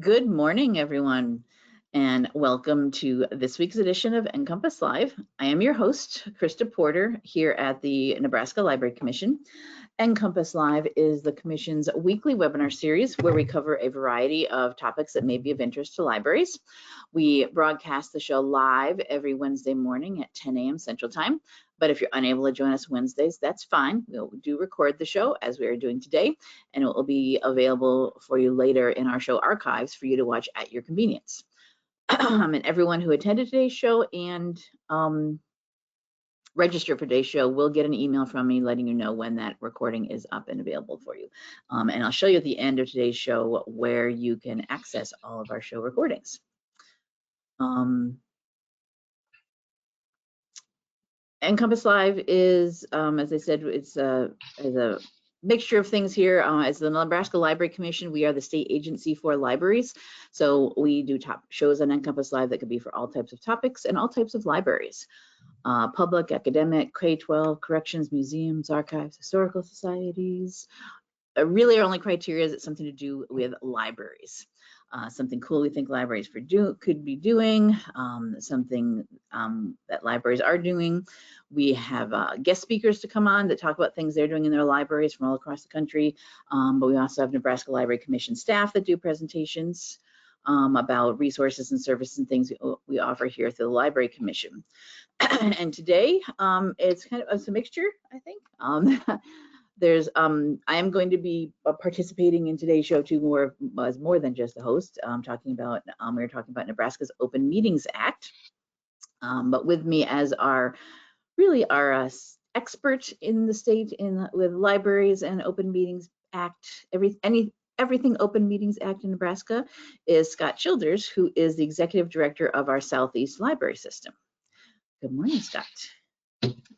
Good morning, everyone, and welcome to this week's edition of NCompass Live. I am your host, Christa Porter, here at the Nebraska Library Commission. NCompass Live is the Commission's weekly webinar series where we cover a variety of topics that may be of interest to libraries. We broadcast the show live every Wednesday morning at 10 a.m. Central Time. But if you're unable to join us Wednesdays, that's fine. We do record the show as we are doing today, and it will be available for you later in our show archives for you to watch at your convenience. And everyone who attended today's show and registered for today's show will get an email from me letting you know when that recording is up and available for you. And I'll show you at the end of today's show where you can access all of our show recordings. NCompass Live is, as I said, it's a mixture of things here. As the Nebraska Library Commission, we are the state agency for libraries. So we do top shows on NCompass Live that could be for all types of topics and all types of libraries. Public, academic, K-12, corrections, museums, archives, historical societies. Really our only criteria is it's something to do with libraries. Something cool we think libraries could be doing, something that libraries are doing. We have guest speakers to come on that talk about things they're doing in their libraries from all across the country. But we also have Nebraska Library Commission staff that do presentations about resources and services and things we offer here through the Library Commission. And today it's kind of a mixture, I think. I am going to be participating in today's show too, more than just the host. We're talking about Nebraska's Open Meetings Act. But with me as our expert in the state with libraries and Open Meetings Act, everything Open Meetings Act in Nebraska is Scott Childers, who is the executive director of our Southeast Library System. Good morning, Scott.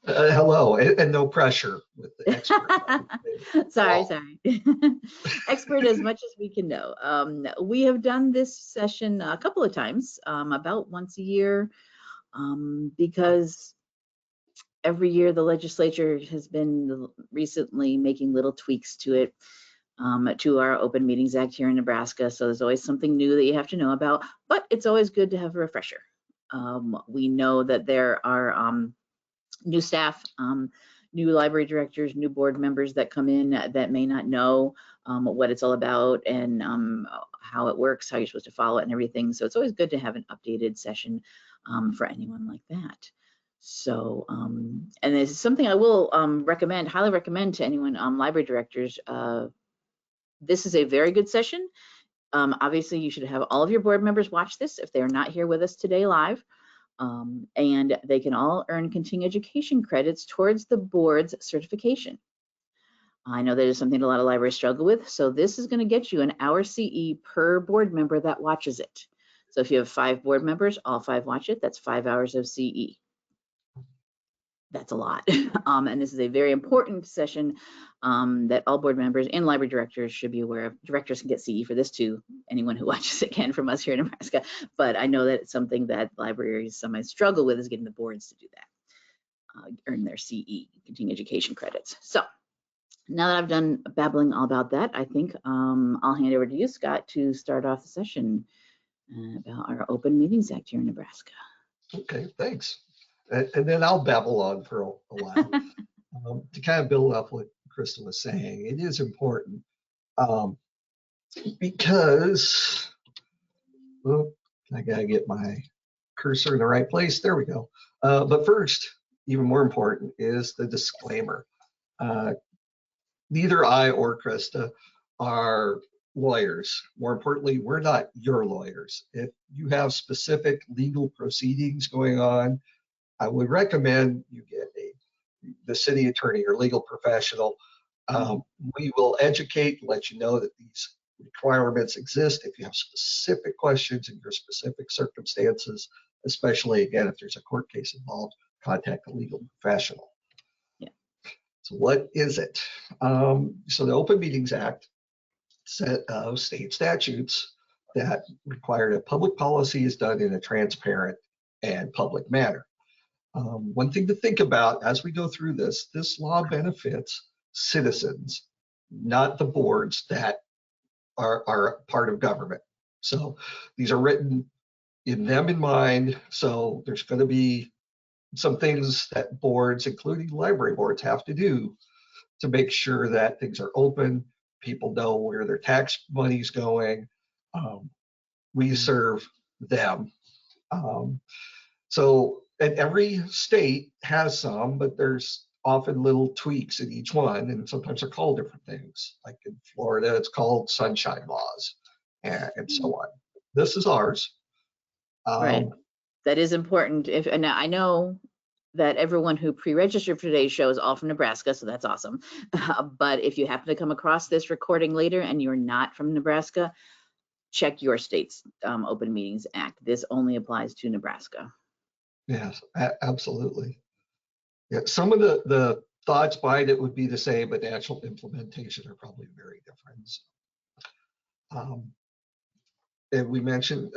Hello, and no pressure with the expert. sorry. Expert as much as we can know. We have done this session a couple of times, about once a year, because every year the legislature has been recently making little tweaks to it, to our Open Meetings Act here in Nebraska. So there's always something new that you have to know about, but it's always good to have a refresher. We know that there are new staff, new library directors, new board members that come in that may not know what it's all about and how it works, how you're supposed to follow it and everything. So it's always good to have an updated session for anyone like that. So, and this is something I will highly recommend to anyone, library directors. This is a very good session. Obviously, you should have all of your board members watch this if they are not here with us today live. And they can all earn continuing education credits towards the board's certification. I know that is something a lot of libraries struggle with, so this is going to get you an hour CE per board member that watches it. So if you have 5 board members, all 5 watch it, that's 5 hours of CE. That's a lot. And this is a very important session that all board members and library directors should be aware of. Directors can get CE for this too. Anyone who watches it can from us here in Nebraska. But I know that it's something that libraries sometimes struggle with, is getting the boards to do that, earn their CE, continuing education credits. So now that I've done babbling all about that, I think I'll hand over to you, Scott, to start off the session about our Open Meetings Act here in Nebraska. Okay, thanks. And then I'll babble on for a while. To kind of build up what Christa was saying, it is important because, I gotta get my cursor in the right place. There we go. But first, even more important, is the disclaimer. Neither I or Christa are lawyers. More importantly, we're not your lawyers. If you have specific legal proceedings going on, I would recommend you get the city attorney or legal professional. We will educate, let you know that these requirements exist. If you have specific questions in your specific circumstances, especially again, if there's a court case involved, contact a legal professional. Yeah. So what is it? So the Open Meetings Act set of state statutes that require that public policy is done in a transparent and public manner. One thing to think about as we go through this law benefits citizens, not the boards that are part of government. So these are written in them in mind. So there's going to be some things that boards, including library boards, have to do to make sure that things are open, people know where their tax money's going. We serve them. And every state has some, but there's often little tweaks in each one, and sometimes they're called different things. Like in Florida, it's called sunshine laws, and so on. This is ours. Right. That is important. And I know that everyone who pre-registered for today's show is all from Nebraska, so that's awesome. But if you happen to come across this recording later and you're not from Nebraska, check your state's Open Meetings Act. This only applies to Nebraska. Yes, absolutely. Yeah, some of the thoughts behind it would be the same, but the actual implementation are probably very different. And we mentioned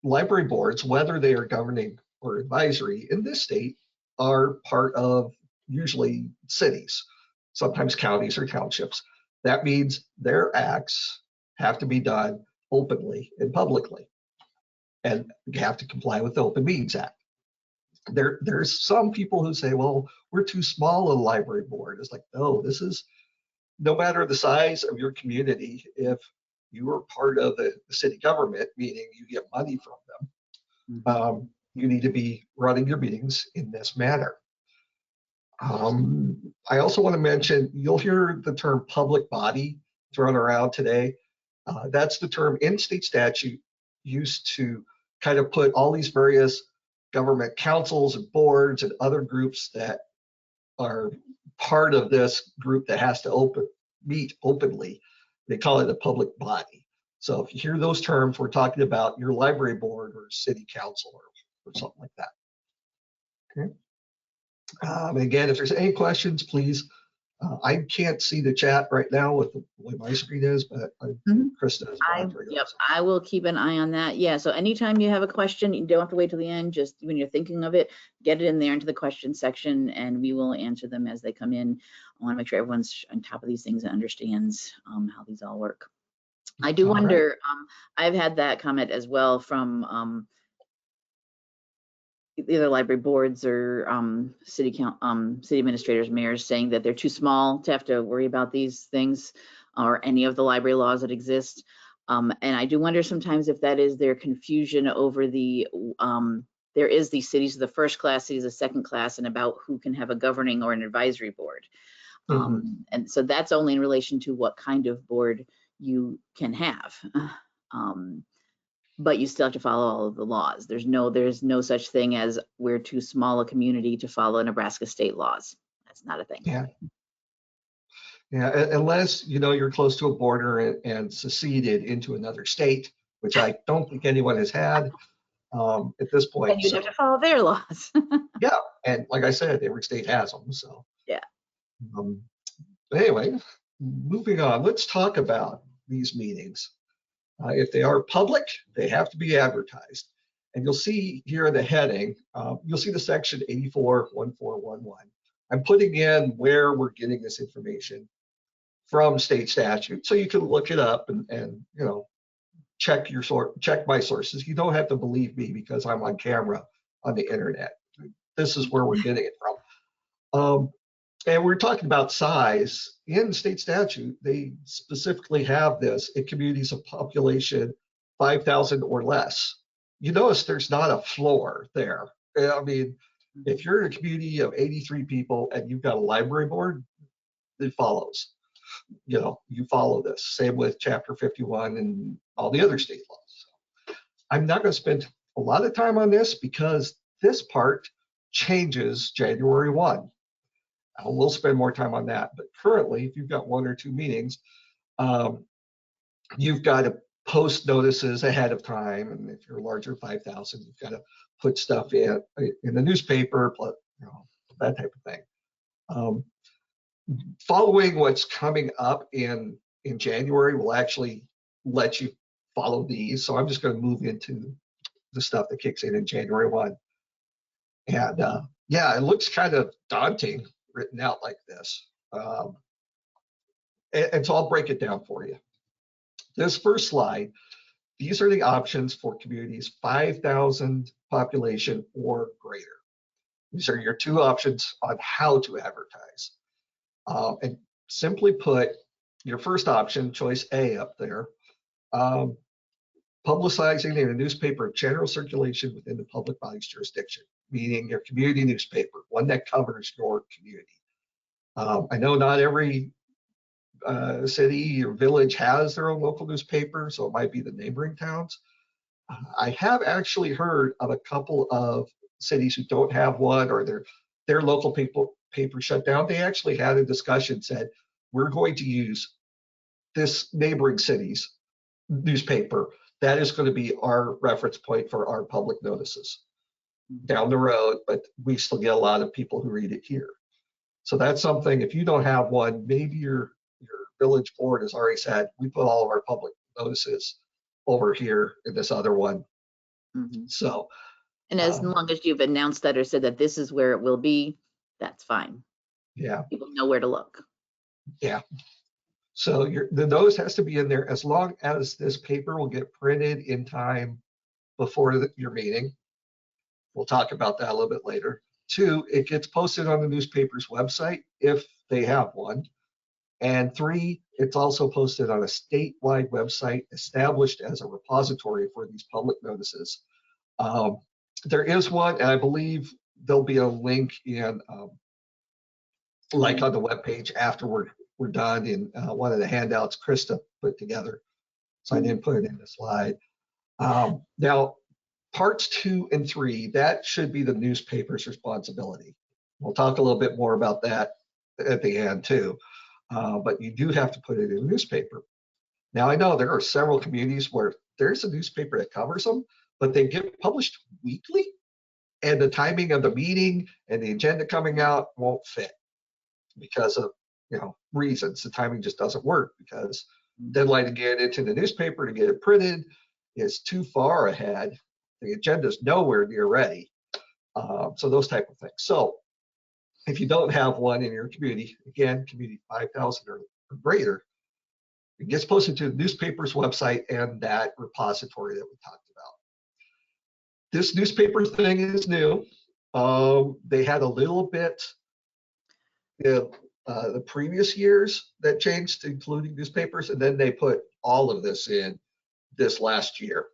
library boards, whether they are governing or advisory in this state, are part of usually cities, sometimes counties or townships. That means their acts have to be done openly and publicly, and you have to comply with the Open Meetings Act. There's some people who say, well, we're too small a library board. It's like, no, this is, no matter the size of your community, if you are part of the city government, meaning you get money from them, you need to be running your meetings in this manner. I also want to mention, you'll hear the term public body thrown around today. That's the term in state statute used to kind of put all these various government councils and boards and other groups that are part of this group that has to meet openly. They call it a public body. So if you hear those terms, we're talking about your library board or city council or something like that. Okay. Again, if there's any questions, please. I can't see the chat right now with the way my screen is, but Christa is monitoring. Yep, I will keep an eye on that. Yeah, so anytime you have a question, you don't have to wait till the end. Just when you're thinking of it, get it in there into the question section, and we will answer them as they come in. I want to make sure everyone's on top of these things and understands how these all work. I do wonder, I've had that comment as well from either library boards or city administrators, mayors, saying that they're too small to have to worry about these things or any of the library laws that exist. And I do wonder sometimes if that is their confusion over the, there is the cities of the first class, cities of the second class, and about who can have a governing or an advisory board. And so that's only in relation to what kind of board you can have. But you still have to follow all of the laws. There's no such thing as we're too small a community to follow Nebraska state laws. That's not a thing. Yeah. Yeah, unless you're close to a border and seceded into another state, which I don't think anyone has had at this point. And you have to follow their laws. Yeah, and like I said, every state has them. So yeah. Anyway, moving on. Let's talk about these meetings. If they are public, they have to be advertised. And you'll see here in the heading, you'll see the section 84.1411. I'm putting in where we're getting this information from state statute, so you can look it up and check my sources. You don't have to believe me because I'm on camera on the internet. This is where we're getting it from. And we're talking about size. In state statute, they specifically have this in communities of population 5,000 or less. You notice there's not a floor there. I mean, if you're in a community of 83 people and you've got a library board, it follows. You follow this. Same with Chapter 51 and all the other state laws. So I'm not going to spend a lot of time on this because this part changes January 1. We'll spend more time on that. But currently, if you've got one or two meetings, you've got to post notices ahead of time. And if you're larger 5,000, you've got to put stuff in the newspaper, that type of thing. Following what's coming up in January will actually let you follow these. So I'm just going to move into the stuff that kicks in January 1. And yeah, it looks kind of daunting written out like this. And so I'll break it down for you. This first slide, these are the options for communities 5,000 population or greater. These are your two options on how to advertise. And simply put, your first option, choice A up there, publicizing in a newspaper of general circulation within the public body's jurisdiction, meaning your community newspaper, one that covers your community. I know not every city or village has their own local newspaper, so it might be the neighboring towns. I have actually heard of a couple of cities who don't have one, or their local paper shut down. They actually had a discussion, said, we're going to use this neighboring city's newspaper. That is going to be our reference point for our public notices down the road, but we still get a lot of people who read it here. So that's something, if you don't have one, maybe your village board has already said, we put all of our public notices over here in this other one. Mm-hmm. So, and as long as you've announced that or said that this is where it will be, that's fine. Yeah. People know where to look. Yeah. So the notice has to be in there as long as this paper will get printed in time before your meeting. We'll talk about that a little bit later. 2, it gets posted on the newspaper's website if they have one. And 3, it's also posted on a statewide website established as a repository for these public notices. There is one, and I believe there'll be a link in, like on the webpage after we're done in one of the handouts Christa put together. So I didn't put it in the slide. Now, parts 2 and 3, that should be the newspaper's responsibility. We'll talk a little bit more about that at the end too. But you do have to put it in a newspaper. Now, I know there are several communities where there's a newspaper that covers them, but they get published weekly, and the timing of the meeting and the agenda coming out won't fit because of reasons. The timing just doesn't work because deadline to get it into the newspaper to get it printed is too far ahead. The agenda's nowhere near ready. So those type of things. So if you don't have one in your community, again, community 5,000 or greater, it gets posted to the newspaper's website and that repository that we talked about. This newspaper thing is new. They had a little bit the previous years that changed, including newspapers, and then they put all of this in this last year.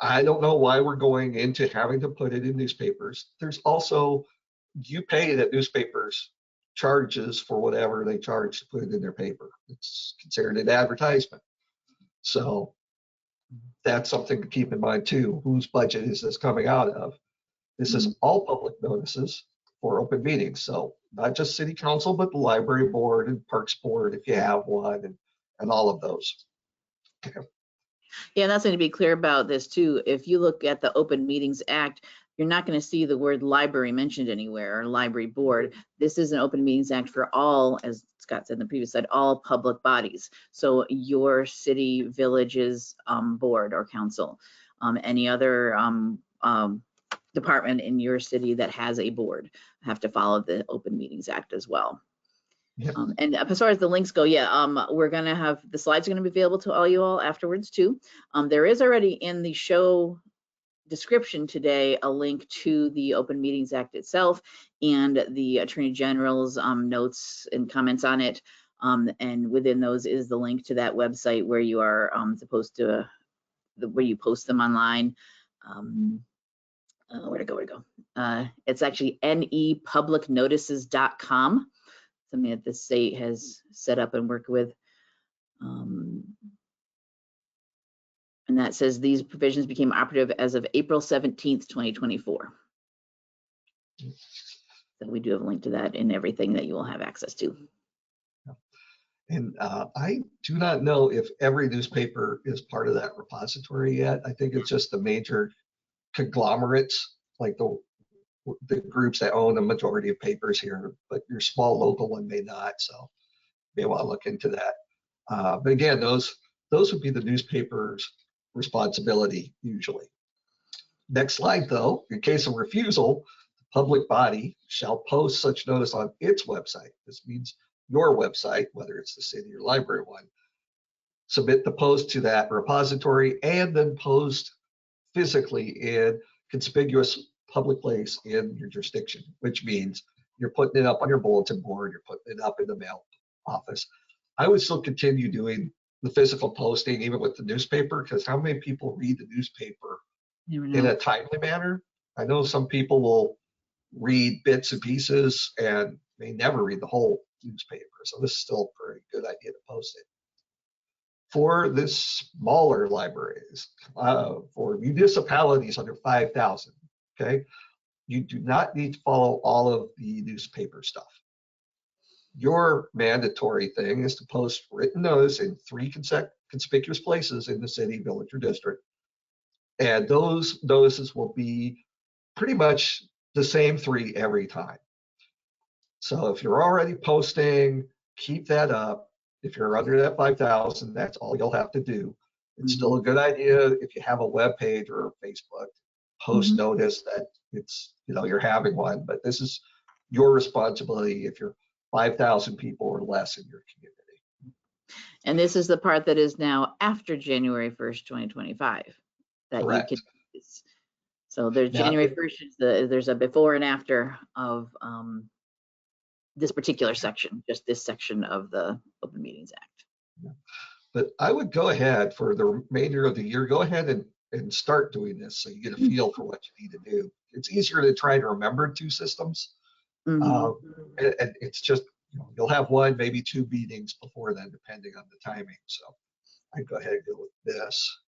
I don't know why we're going into having to put it in newspapers. There's also, you pay that newspapers charges for whatever they charge to put it in their paper. It's considered an advertisement. So that's something to keep in mind too. Whose budget is this coming out of? This is all public notices for open meetings. So not just city council, but the library board and parks board, if you have one, and all of those. Okay. Yeah, that's going to be clear about this too. If you look at the Open Meetings Act, you're not going to see the word library mentioned anywhere, or library board. This is an Open Meetings Act for all, as Scott said in the previous slide, all public bodies. So your city, village's board or council, any other department in your city that has a board have to follow the Open Meetings Act as well. Yep. And as far as the links go, yeah, we're going to have the slides are going to be available to all you all afterwards too. There is already in the show description today a link to the Open Meetings Act itself and the Attorney General's notes and comments on it. And within those is the link to that website where you are supposed to, where you post them online. Where to go? It's actually nepublicnotices.com. Something that the state has set up and worked with. And that says these provisions became operative as of April 17th, 2024. So we do have a link to that in everything that you will have access to. And I do not know if every newspaper is part of that repository yet. I think it's just the major conglomerates, like the groups that own the majority of papers here, but your small local one may not. So you may want to look into that. But again, those would be the newspaper's responsibility usually. Next slide, though. In case of refusal, the public body shall post such notice on its website. This means your website, whether it's the city or library one, submit the post to that repository, and then post physically in conspicuous public place in your jurisdiction, which means you're putting it up on your bulletin board, you're putting it up in the mail office. I would still continue doing the physical posting, even with the newspaper, because how many people read the newspaper in a timely manner? I know some people will read bits and pieces and may never read the whole newspaper. So this is still a pretty good idea to post it. For the smaller libraries, for municipalities under 5,000, okay, you do not need to follow all of the newspaper stuff. Your mandatory thing is to post written notice in 3 conspicuous places in the city, village, or district. And those notices will be pretty much the same 3 every time. So if you're already posting, keep that up. If you're under that 5,000, that's all you'll have to do. It's still a good idea if you have a web page or Facebook, post notice that it's, you're having one, but this is your responsibility if you're 5,000 people or less in your community. And this is the part that is now after January 1st, 2025 that Correct. you can use. So there's January 1st, there's a before and after of this particular section, just this section of the Open Meetings Act. But I would go ahead for the remainder of the year, go ahead and start doing this so you get a feel for what you need to do. It's easier to try to remember 2 systems. And it's just, you'll have 1, maybe 2 meetings before then, depending on the timing. So I'd go ahead and go with this.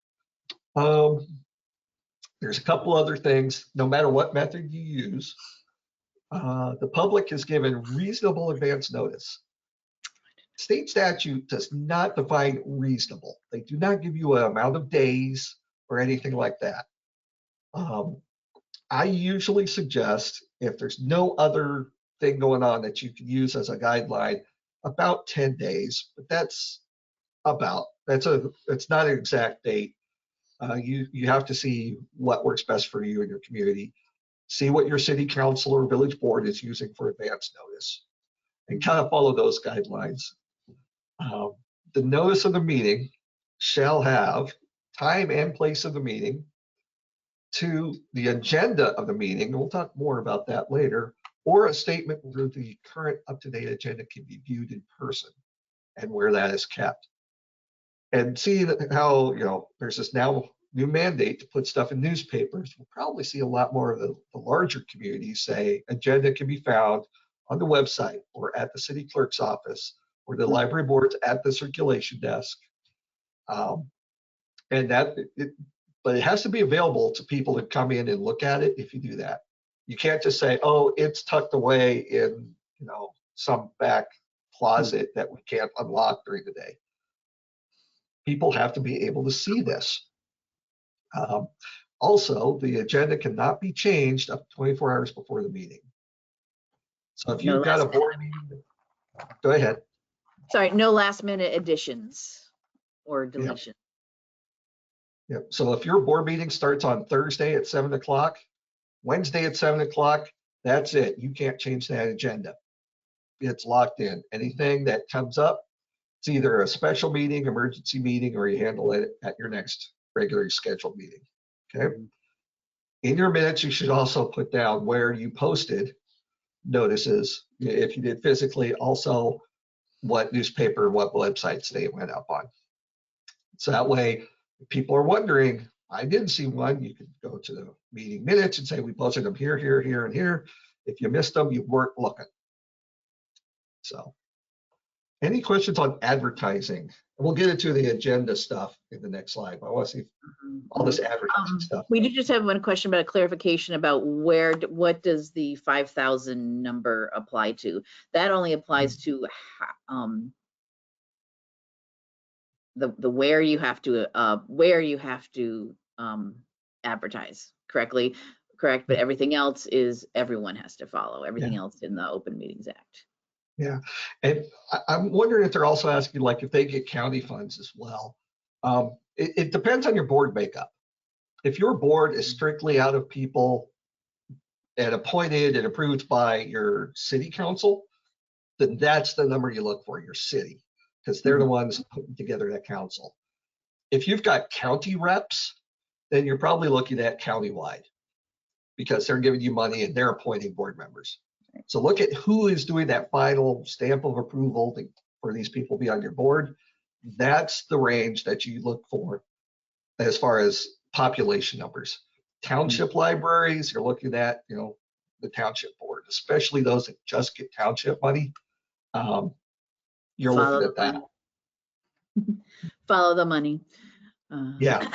There's a couple other things, no matter what method you use, the public is given reasonable advance notice. State statute does not define reasonable. They do not give you an amount of days or anything like that. I usually suggest, if there's no other thing going on that you can use as a guideline, about 10 days, but it's not an exact date. You have to see what works best for you and your community. See what your city council or village board is using for advance notice and kind of follow those guidelines. The notice of the meeting shall have time and place of the meeting, to the agenda of the meeting, and we'll talk more about that later, or a statement where the current up-to-date agenda can be viewed in person and where that is kept. And see how, there's this now new mandate to put stuff in newspapers. We'll probably see a lot more of the larger communities say agenda can be found on the website or at the city clerk's office or the library boards at the circulation desk. But it has to be available to people to come in and look at it if you do that. You can't just say, oh, it's tucked away in some back closet that we can't unlock during the day. People have to be able to see this. Also, the agenda cannot be changed up to 24 hours before the meeting. So if you've got a board meeting, go ahead. Sorry, no last minute additions or deletions. Yep. So if your board meeting starts on Thursday at 7 o'clock, Wednesday at 7 o'clock, that's it. You can't change that agenda. It's locked in. Anything that comes up, it's either a special meeting, emergency meeting, or you handle it at your next regularly scheduled meeting. Okay. In your minutes, you should also put down where you posted notices. If you did physically, also what newspaper, what websites they went up on. So that way, if people are wondering, I didn't see one, you can go to the meeting minutes and say, we posted them here, here, here, and here. If you missed them, you weren't looking. So any questions on advertising? We'll get into the agenda stuff in the next slide. But I want to see all this advertising stuff. We did just have one question about a clarification about what does the 5,000 number apply to? That only applies to the where you have to advertise correctly, correct? But everything else is everyone has to follow. Everything else in the Open Meetings Act. Yeah, and I'm wondering if they're also asking, like, if they get county funds as well. It depends on your board makeup. If your board is strictly out of people and appointed and approved by your city council, then that's the number you look for, your city. because they're the ones putting together that council. If you've got county reps, then you're probably looking at countywide because they're giving you money and they're appointing board members. So look at who is doing that final stamp of approval for these people to be on your board. That's the range that you look for as far as population numbers. Township libraries, you're looking at, the township board, especially those that just get township money. You're looking at that. Follow the money. Yeah,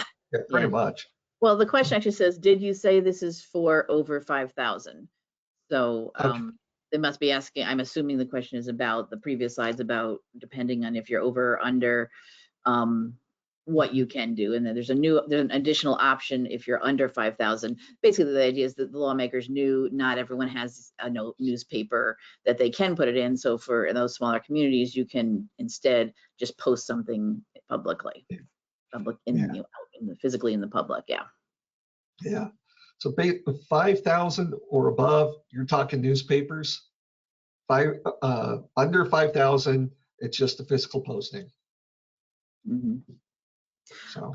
pretty much. Well, the question actually says, did you say this is for over 5,000? So they must be asking, I'm assuming the question is about the previous slides about depending on if you're over or under what you can do. And then there's an additional option if you're under 5,000. Basically, the idea is that the lawmakers knew not everyone has a newspaper that they can put it in. So for those smaller communities, you can instead just post something publicly, physically in the public. Yeah. Yeah. So 5,000 or above, you're talking newspapers. Under 5,000, it's just a physical posting. So.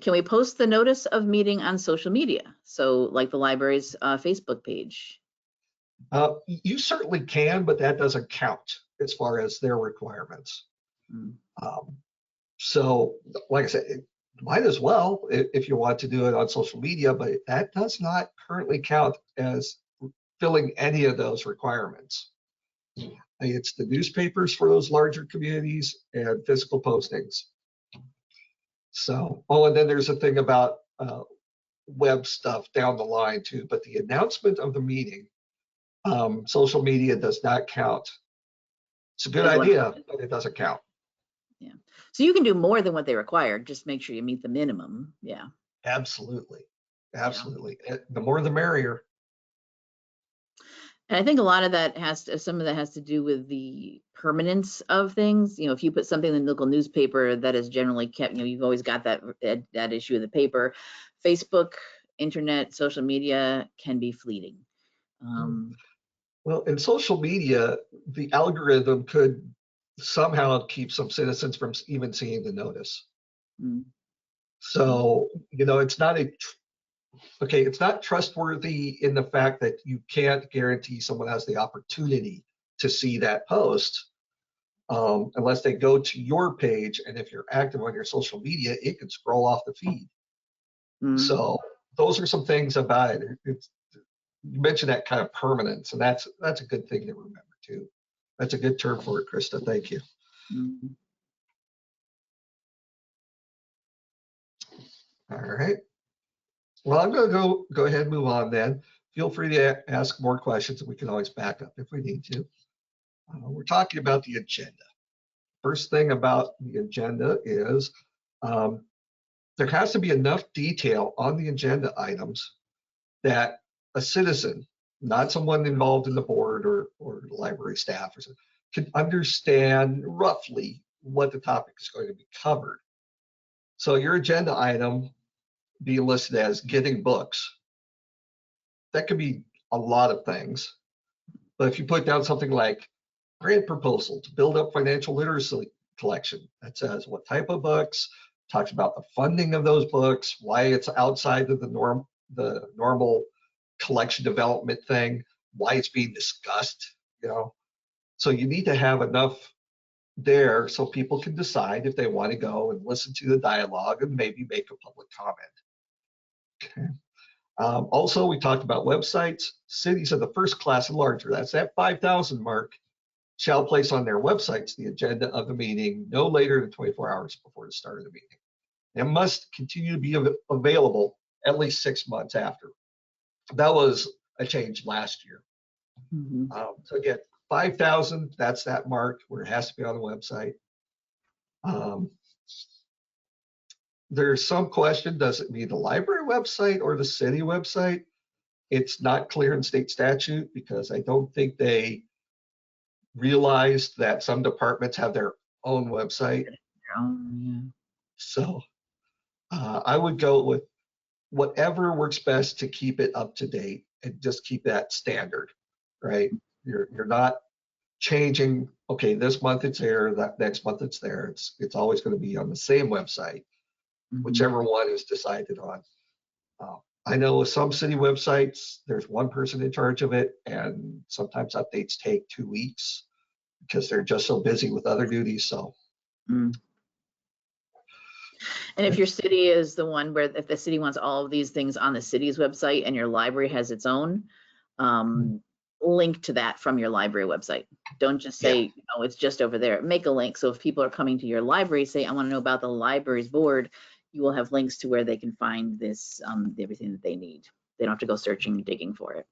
Can we post the notice of meeting on social media? So like the library's Facebook page? You certainly can, but that doesn't count as far as their requirements. So like I said, it might as well if you want to do it on social media, but that does not currently count as filling any of those requirements. It's the newspapers for those larger communities and physical postings. So, and then there's a thing about web stuff down the line too, but the announcement of the meeting, social media does not count. It's a good idea, but it doesn't count. Yeah. So you can do more than what they require. Just make sure you meet the minimum. Yeah. Absolutely. Absolutely. Yeah. The more the merrier. And I think a lot of that some of that has to do with the permanence of things. If you put something in the local newspaper that is generally kept, you've always got that issue of the paper. Facebook, internet, social media can be fleeting. Well, in social media, the algorithm could somehow keep some citizens from even seeing the notice. So, it's not it's not trustworthy in the fact that you can't guarantee someone has the opportunity to see that post unless they go to your page. And if you're active on your social media, it can scroll off the feed. So those are some things about it. You mentioned that kind of permanence, and that's a good thing to remember too. That's a good term for it, Christa. Thank you. All right. Well, I'm going to go ahead and move on then. Feel free to ask more questions, and we can always back up if we need to. We're talking about the agenda. First thing about the agenda is there has to be enough detail on the agenda items that a citizen, not someone involved in the board or library staff or something, can understand roughly what the topic is going to be covered. So your agenda item being listed as getting books, that could be a lot of things. But if you put down something like grant proposal to build up financial literacy collection, that says what type of books, talks about the funding of those books, why it's outside of the normal collection development thing, why it's being discussed, So you need to have enough there so people can decide if they want to go and listen to the dialogue and maybe make a public comment. Okay. Also, we talked about websites. Cities of the first class and larger, that's that 5,000 mark, shall place on their websites the agenda of the meeting no later than 24 hours before the start of the meeting. It must continue to be available at least 6 months after. That was a change last year. So again, 5,000, that's that mark where it has to be on the website. There's some question, does it mean the library website or the city website? It's not clear in state statute because I don't think they realized that some departments have their own website. So I would go with whatever works best to keep it up to date and just keep that standard, right? You're not changing, okay, this month it's there, that next month it's there. It's always going to be on the same website, whichever one is decided on. I know with some city websites, there's one person in charge of it, and sometimes updates take 2 weeks because they're just so busy with other duties. So. And if your city is the one where, if the city wants all of these things on the city's website and your library has its own, link to that from your library website. Don't just say, oh, it's just over there. Make a link. So if people are coming to your library, say, I want to know about the library's board, you will have links to where they can find this, everything that they need. They don't have to go searching and digging for it.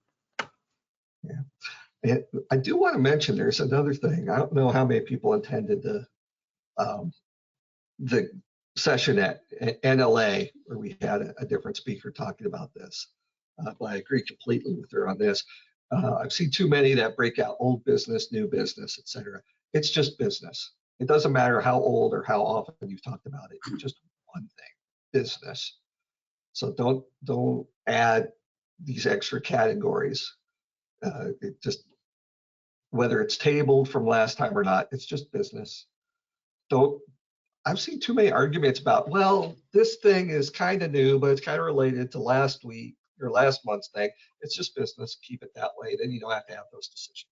Yeah. And I do want to mention there's another thing. I don't know how many people attended the session at NLA where we had a different speaker talking about this. But I agree completely with her on this. I've seen too many that break out old business, new business, etc. It's just business. It doesn't matter how old or how often you've talked about it. It's just one thing, business. So don't add these extra categories. It just, whether it's tabled from last time or not, it's just business. I've seen too many arguments about, well, this thing is kind of new, but it's kind of related to last week or last month's thing. It's just business. Keep it that way. Then you don't have to have those decisions.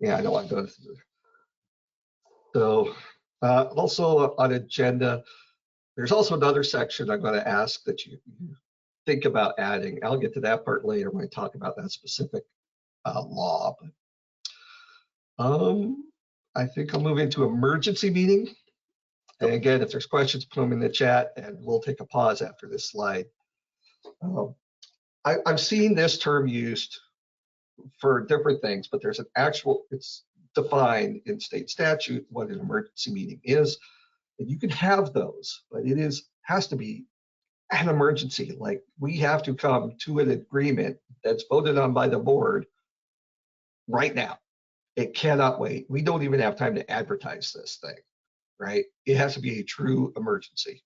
Yeah, I don't want to go through. So also on agenda, there's also another section I'm going to ask that you think about adding. I'll get to that part later when I talk about that specific law. But, I think I'll move into emergency meeting. And again, if there's questions, put them in the chat and we'll take a pause after this slide. I've seen this term used for different things, but there's an actual, it's defined in state statute what an emergency meeting is. And you can have those, but it has to be an emergency. Like we have to come to an agreement that's voted on by the board right now. It cannot wait. We don't even have time to advertise this thing, right? It has to be a true emergency.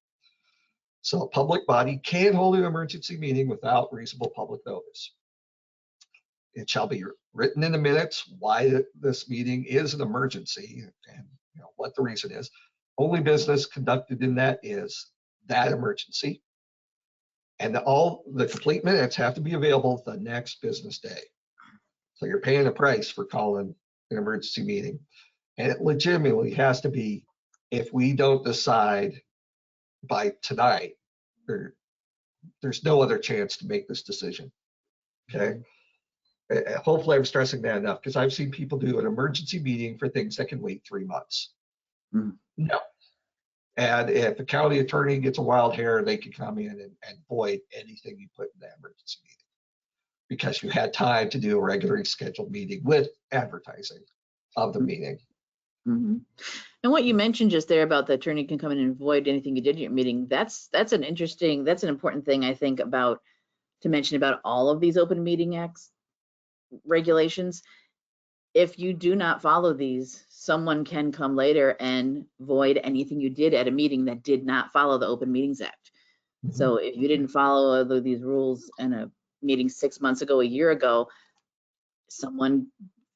So a public body can hold an emergency meeting without reasonable public notice. It shall be written in the minutes why this meeting is an emergency and what the reason is. Only business conducted in that is that emergency. And all the complete minutes have to be available the next business day. So you're paying a price for calling an emergency meeting. And it legitimately has to be, if we don't decide by tonight, there's no other chance to make this decision. Okay. Hopefully I'm stressing that enough because I've seen people do an emergency meeting for things that can wait 3 months. No. And if the county attorney gets a wild hair, they can come in and void anything you put in that emergency meeting because you had time to do a regularly scheduled meeting with advertising of the meeting. And what you mentioned just there about the attorney can come in and void anything you did in your meeting, that's an important thing I think to mention about all of these open meeting acts regulations. If you do not follow these, someone can come later and void anything you did at a meeting that did not follow the Open Meetings Act. So if you didn't follow these rules in a meeting 6 months ago, a year ago, someone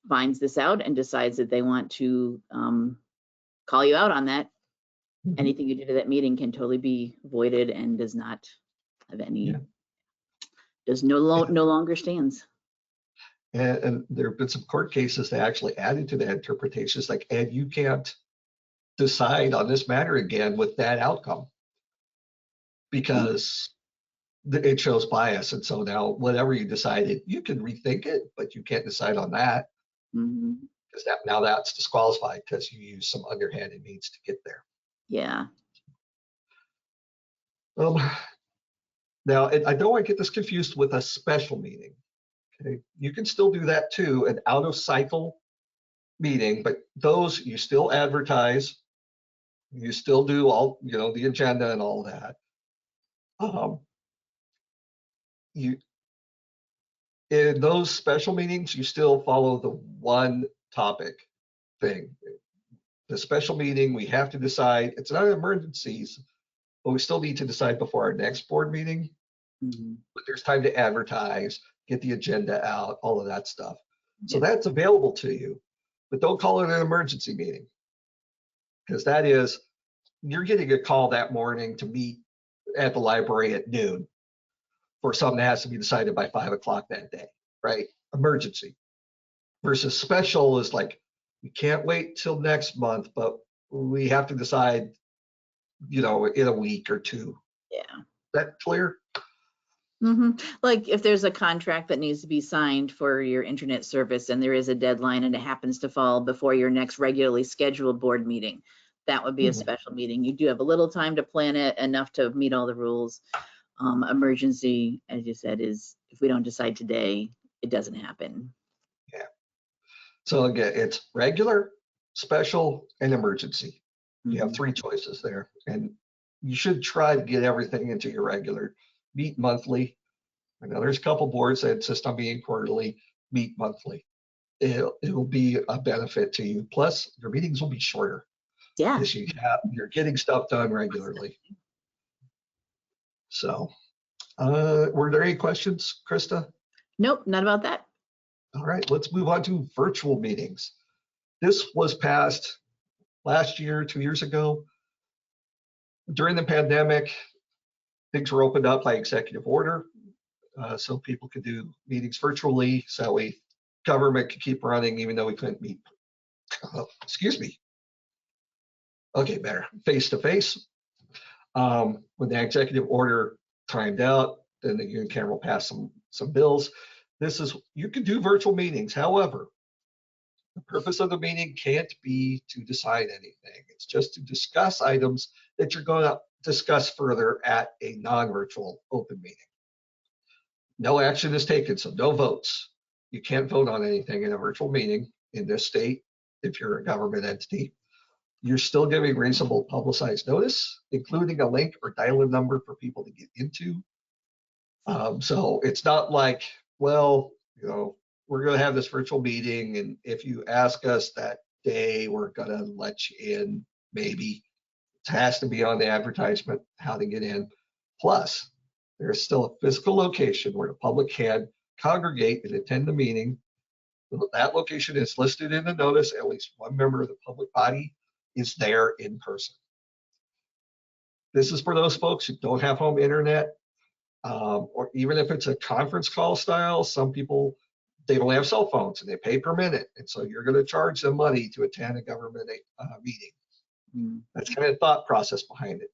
finds this out and decides that they want to call you out on that. Anything you did at that meeting can totally be voided and does not have any, no longer stands. And there have been some court cases that actually added to that interpretations like, and you can't decide on this matter again with that outcome because it shows bias. And so now whatever you decided, you can rethink it, but you can't decide on that because now that's disqualified because you use some underhanded means to get there. Yeah. Now, I don't want to get this confused with a special meeting. Okay, you can still do that too, an out of cycle meeting, but those you still advertise, you still do all, the agenda and all that. In those special meetings, you still follow the one topic thing. The special meeting, we have to decide, it's not emergencies, but we still need to decide before our next board meeting. But there's time to advertise, get the agenda out, all of that stuff. So Yeah. that's available to you, but don't call it an emergency meeting, because that is, you're getting a call that morning to meet at the library at noon for something that has to be decided by 5 o'clock that day, right? Emergency. Versus special is like, we can't wait till next month, but we have to decide, in a week or two. Yeah. That clear? Like if there's a contract that needs to be signed for your internet service and there is a deadline and it happens to fall before your next regularly scheduled board meeting, that would be a special meeting. You do have a little time to plan it, enough to meet all the rules. Emergency, as you said, is if we don't decide today, it doesn't happen. Yeah. So again, it's regular, special, and emergency. You have 3 choices there, and you should try to get everything into your regular. Meet monthly. I know there's a couple boards that insist on being quarterly. Meet monthly. It'll be a benefit to you. Plus, your meetings will be shorter. Yeah. Because you're getting stuff done regularly. So, were there any questions, Christa? Nope, not about that. All right, let's move on to virtual meetings. This was passed last year, 2 years ago. During the pandemic, things were opened up by executive order, so people could do meetings virtually, so government could keep running even though we couldn't meet, excuse me. Okay, better, face to face. When the executive order timed out, then the unicameral passed some bills. You can do virtual meetings. However, the purpose of the meeting can't be to decide anything. It's just to discuss items that you're going to discuss further at a non-virtual open meeting. No action is taken, so no votes. You can't vote on anything in a virtual meeting in this state if you're a government entity. You're still giving reasonable publicized notice, including a link or dial-in number for people to get into. So it's not like, well, we're going to have this virtual meeting, and if you ask us that day, we're going to let you in. Maybe it has to be on the advertisement how to get in. Plus, there's still a physical location where the public can congregate and attend the meeting. That location is listed in the notice. At least one member of the public body is there in person. This is for those folks who don't have home internet, or even if it's a conference call style, some people, they don't have cell phones and they pay per minute. And so you're going to charge them money to attend a government meeting. That's kind of the thought process behind it.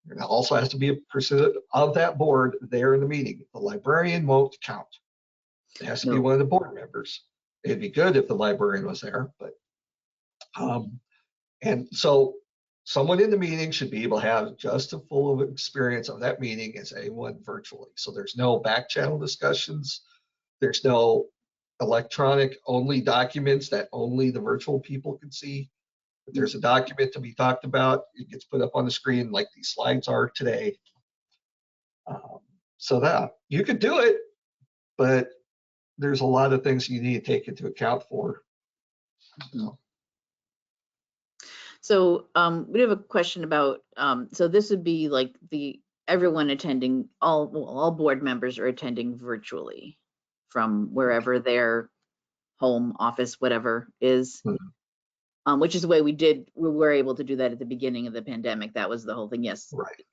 There also has to be a person of that board there in the meeting. The librarian won't count. It has to be one of the board members. It'd be good if the librarian was there, but and so someone in the meeting should be able to have just as full of experience of that meeting as anyone virtually. So there's no back channel discussions. There's no electronic only documents that only the virtual people can see. If there's a document to be talked about, it gets put up on the screen like these slides are today. So that you could do it, but there's a lot of things you need to take into account for. So we have a question about, so this would be like everyone attending, all board members are attending virtually from wherever their home, office, whatever is, which is the way we were able to do that at the beginning of the pandemic. That was the whole thing. Yes. Right.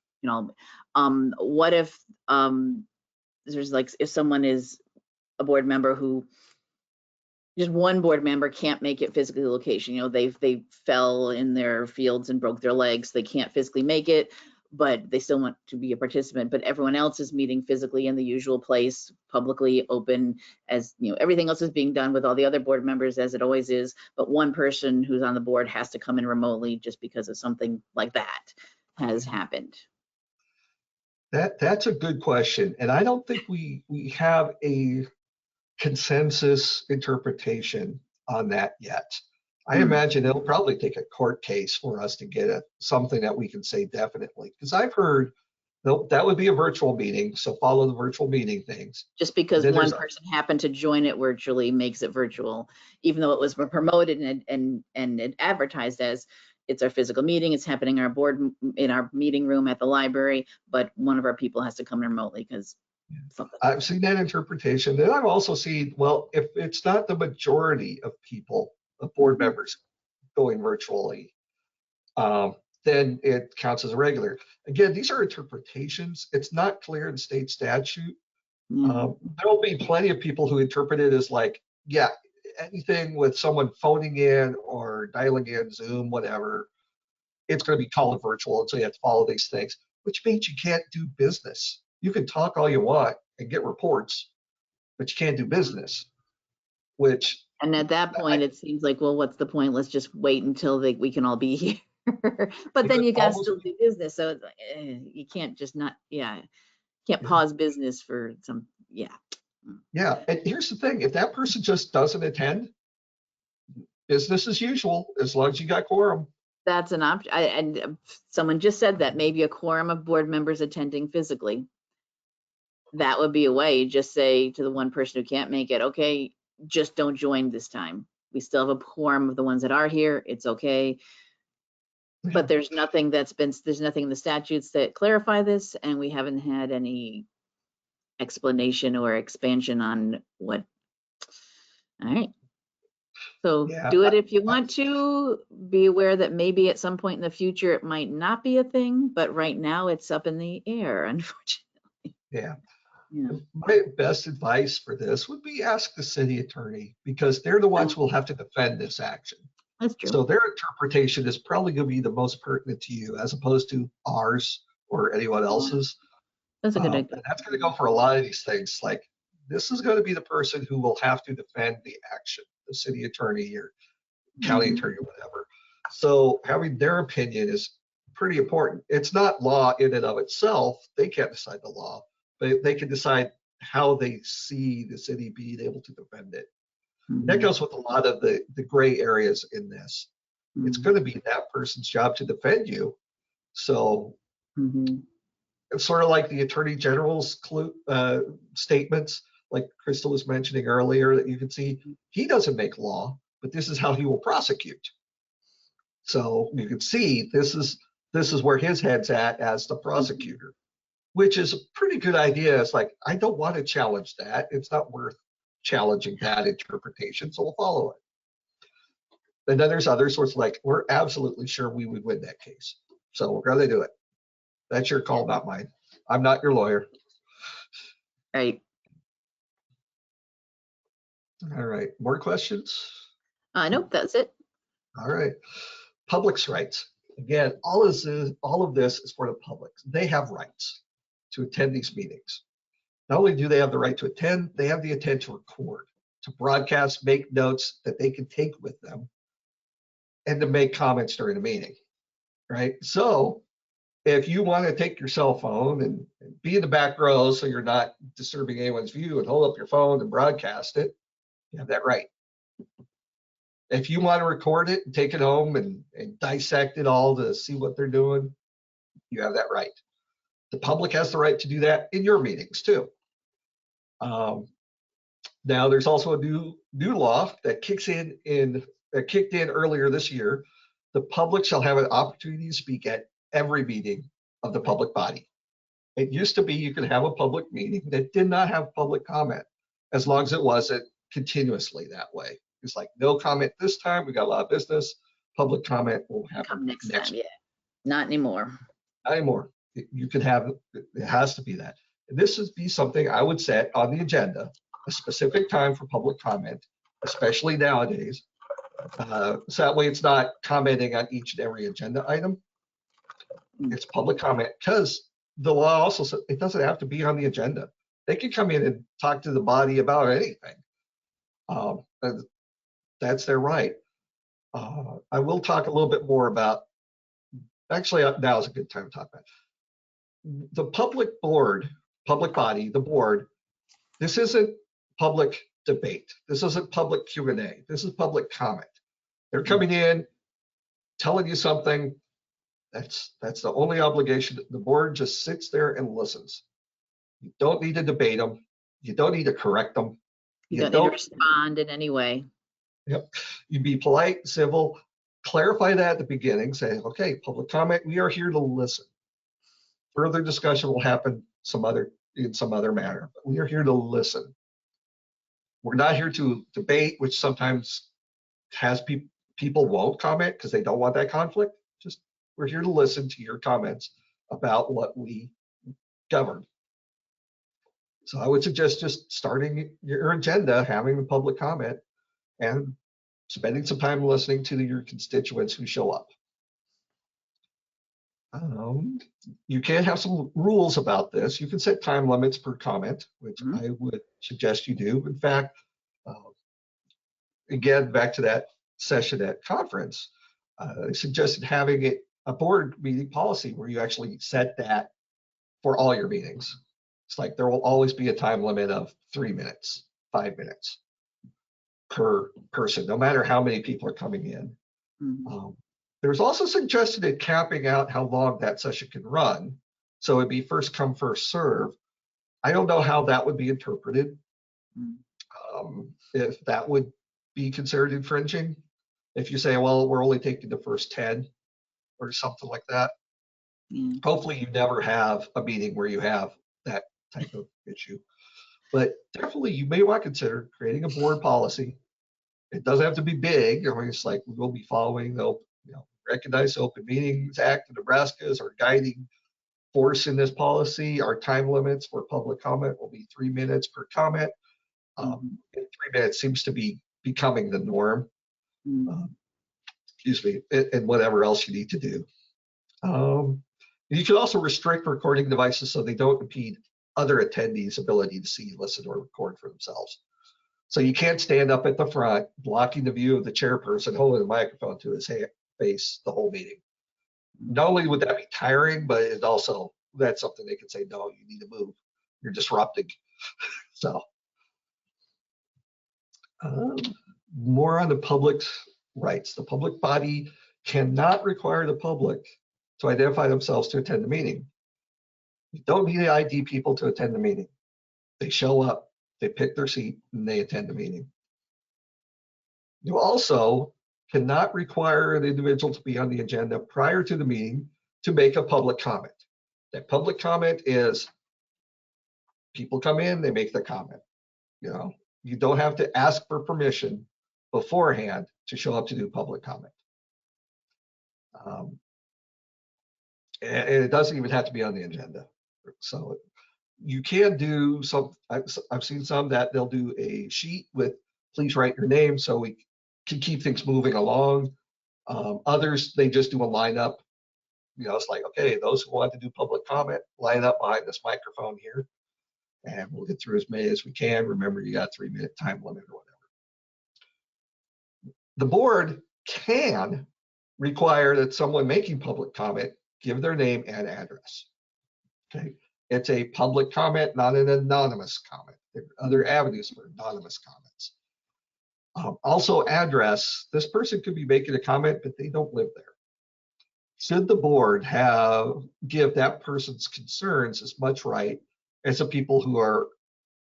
What if there's if someone is a board member who, just one board member can't make it physically to location, they fell in their fields and broke their legs, they can't physically make it, but they still want to be a participant, but everyone else is meeting physically in the usual place, publicly open, as everything else is being done with all the other board members as it always is, but one person who's on the board has to come in remotely just because of something like that has happened. That's a good question, and I don't think we have a consensus interpretation on that yet. I imagine it'll probably take a court case for us to get something that we can say definitely, because I've heard that would be a virtual meeting, so follow the virtual meeting things. Just because one person happened to join it virtually makes it virtual, even though it was promoted and advertised as it's our physical meeting, it's happening in our meeting room at the library, but one of our people has to come in remotely because something. I've seen that interpretation. And I've also seen, well, if it's not the majority of people, of board members going virtually, then it counts as a regular. Again, these are interpretations. It's not clear in state statute. Yeah. There'll be plenty of people who interpret it as like, yeah, anything with someone phoning in or dialing in, Zoom, whatever, it's going to be called virtual, and so you have to follow these things, which means you can't do business. You can talk all you want and get reports, but you can't do business, which And at that point, it seems like, well, what's the point? Let's just wait until we can all be here. But then you got to still do business. So it's like, you can't just not, can't pause business for some, Yeah, and here's the thing. If that person just doesn't attend, business as usual, as long as you got quorum. That's an option. And someone just said that maybe a quorum of board members attending physically. That would be a way. You just say to the one person who can't make it, okay, just don't join this time. We still have a quorum of the ones that are here. It's okay. But there's nothing in the statutes that clarify this, and we haven't had any explanation or expansion on what. All right. So do it if you want to. Be aware that maybe at some point in the future it might not be a thing, but right now it's up in the air, unfortunately. Yeah. My best advice for this would be ask the city attorney, because they're the ones who will have to defend this action. That's true. So their interpretation is probably going to be the most pertinent to you, as opposed to ours or anyone else's. That's a good idea. And that's going to go for a lot of these things. Like, this is going to be the person who will have to defend the action, the city attorney or county attorney or whatever. So having their opinion is pretty important. It's not law in and of itself. They can't decide the law, but they can decide how they see the city being able to defend it. That goes with a lot of the gray areas in this. It's going to be that person's job to defend you. So it's sort of like the attorney general's statements, like Christa was mentioning earlier, that you can see he doesn't make law, but this is how he will prosecute. So you can see this is where his head's at as the prosecutor, which is a pretty good idea. It's like, I don't want to challenge that. It's not worth challenging that interpretation, so we'll follow it. And then there's other sorts, like, we're absolutely sure we would win that case, so we're going to do it. That's your call, not mine. I'm not your lawyer. Right. All right, more questions? Nope, that's it. All right, public's rights. Again, all of this is for the public. They have rights to attend these meetings. Not only do they have the right to attend, they have the intent to record, to broadcast, make notes that they can take with them, and to make comments during the meeting, right? So if you want to take your cell phone and be in the back row so you're not disturbing anyone's view, and hold up your phone and broadcast it, you have that right. If you want to record it and take it home and dissect it all to see what they're doing, you have that right. The public has the right to do that in your meetings too. Now there's also a new law that kicked in earlier this year. The public shall have an opportunity to speak at every meeting of the public body. It used to be you could have a public meeting that did not have public comment, as long as it wasn't continuously that way. It's like, no comment this time, we got a lot of business. Public comment will happen next time. Yeah, not anymore. Not anymore. You could have, it has to be that. And this would be something I would set on the agenda, a specific time for public comment, especially nowadays. So that way it's not commenting on each and every agenda item. It's public comment, because the law also says it doesn't have to be on the agenda. They can come in and talk to the body about anything. That's their right. I will talk a little bit more about, actually now is a good time to talk about the public body, the board. This isn't public debate. This isn't public Q&A. This is public comment. They're coming in, telling you something. That's the only obligation. The board just sits there and listens. You don't need to debate them. You don't need to correct them. You don't need to respond in any way. Yep. You be polite, civil, clarify that at the beginning. Say, okay, public comment, we are here to listen. Further discussion will happen some other in some other manner. But we are here to listen. We're not here to debate, which sometimes has people won't comment because they don't want that conflict. Just we're here to listen to your comments about what we govern. So I would suggest just starting your agenda, having the public comment, and spending some time listening to your constituents who show up. You can have some rules about this. You can set time limits per comment, which I would suggest you do. In fact, again, back to that session at conference, I suggested having a board meeting policy where you actually set that for all your meetings. It's like there will always be a time limit of 3 minutes, 5 minutes per person, no matter how many people are coming in. There's also suggested capping out how long that session can run. So it'd be first come, first serve. I don't know how that would be interpreted. If that would be considered infringing. If you say, well, we're only taking the first 10 or something like that. Hopefully you never have a meeting where you have that type of issue. But definitely you may want to consider creating a board policy. It doesn't have to be big. It's like we will be following the Recognize the Open Meetings Act of Nebraska as our guiding force in this policy. Our time limits for public comment will be 3 minutes per comment. 3 minutes seems to be becoming the norm. Excuse me, and whatever else you need to do. You can also restrict recording devices so they don't impede other attendees' ability to see, listen, or record for themselves. So you can't stand up at the front, blocking the view of the chairperson, holding the microphone to his face the whole meeting. Not only would that be tiring, but it also, that's something they can say, no, you need to move. You're disrupting. So more on the public's rights. The public body cannot require the public to identify themselves to attend the meeting. You don't need to ID people to attend the meeting. They show up, they pick their seat, and they attend the meeting. You also cannot require an individual to be on the agenda prior to the meeting to make a public comment. That public comment is people come in, they make the comment. You don't have to ask for permission beforehand to show up to do public comment. And it doesn't even have to be on the agenda. So you can do some, I've seen some that they'll do a sheet with please write your name so we can keep things moving along. Others, they just do a lineup. It's like, okay, those who want to do public comment, line up behind this microphone here, and we'll get through as many as we can. Remember, you got a 3-minute time limit or whatever. The board can require that someone making public comment give their name and address. Okay, it's a public comment, not an anonymous comment. There are other avenues for anonymous comments. Also address, this person could be making a comment, but they don't live there. Should the board give that person's concerns as much right as the people who are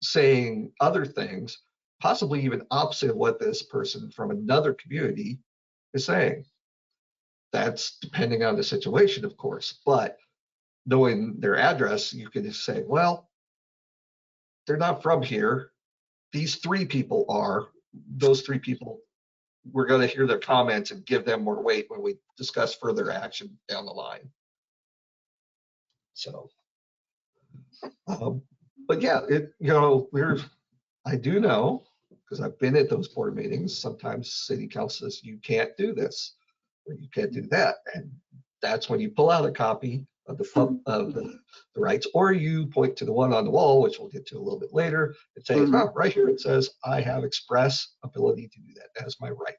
saying other things, possibly even opposite of what this person from another community is saying? That's depending on the situation, of course, but knowing their address, you can just say, well, they're not from here. These 3 people are. Those 3 people, we're going to hear their comments and give them more weight when we discuss further action down the line. So, but yeah, I do know, because I've been at those board meetings, sometimes city council says you can't do this or you can't do that, and that's when you pull out a copy of the rights, or you point to the one on the wall, which we'll get to a little bit later, and say, oh, right here it says I have express ability to do that. That is my right.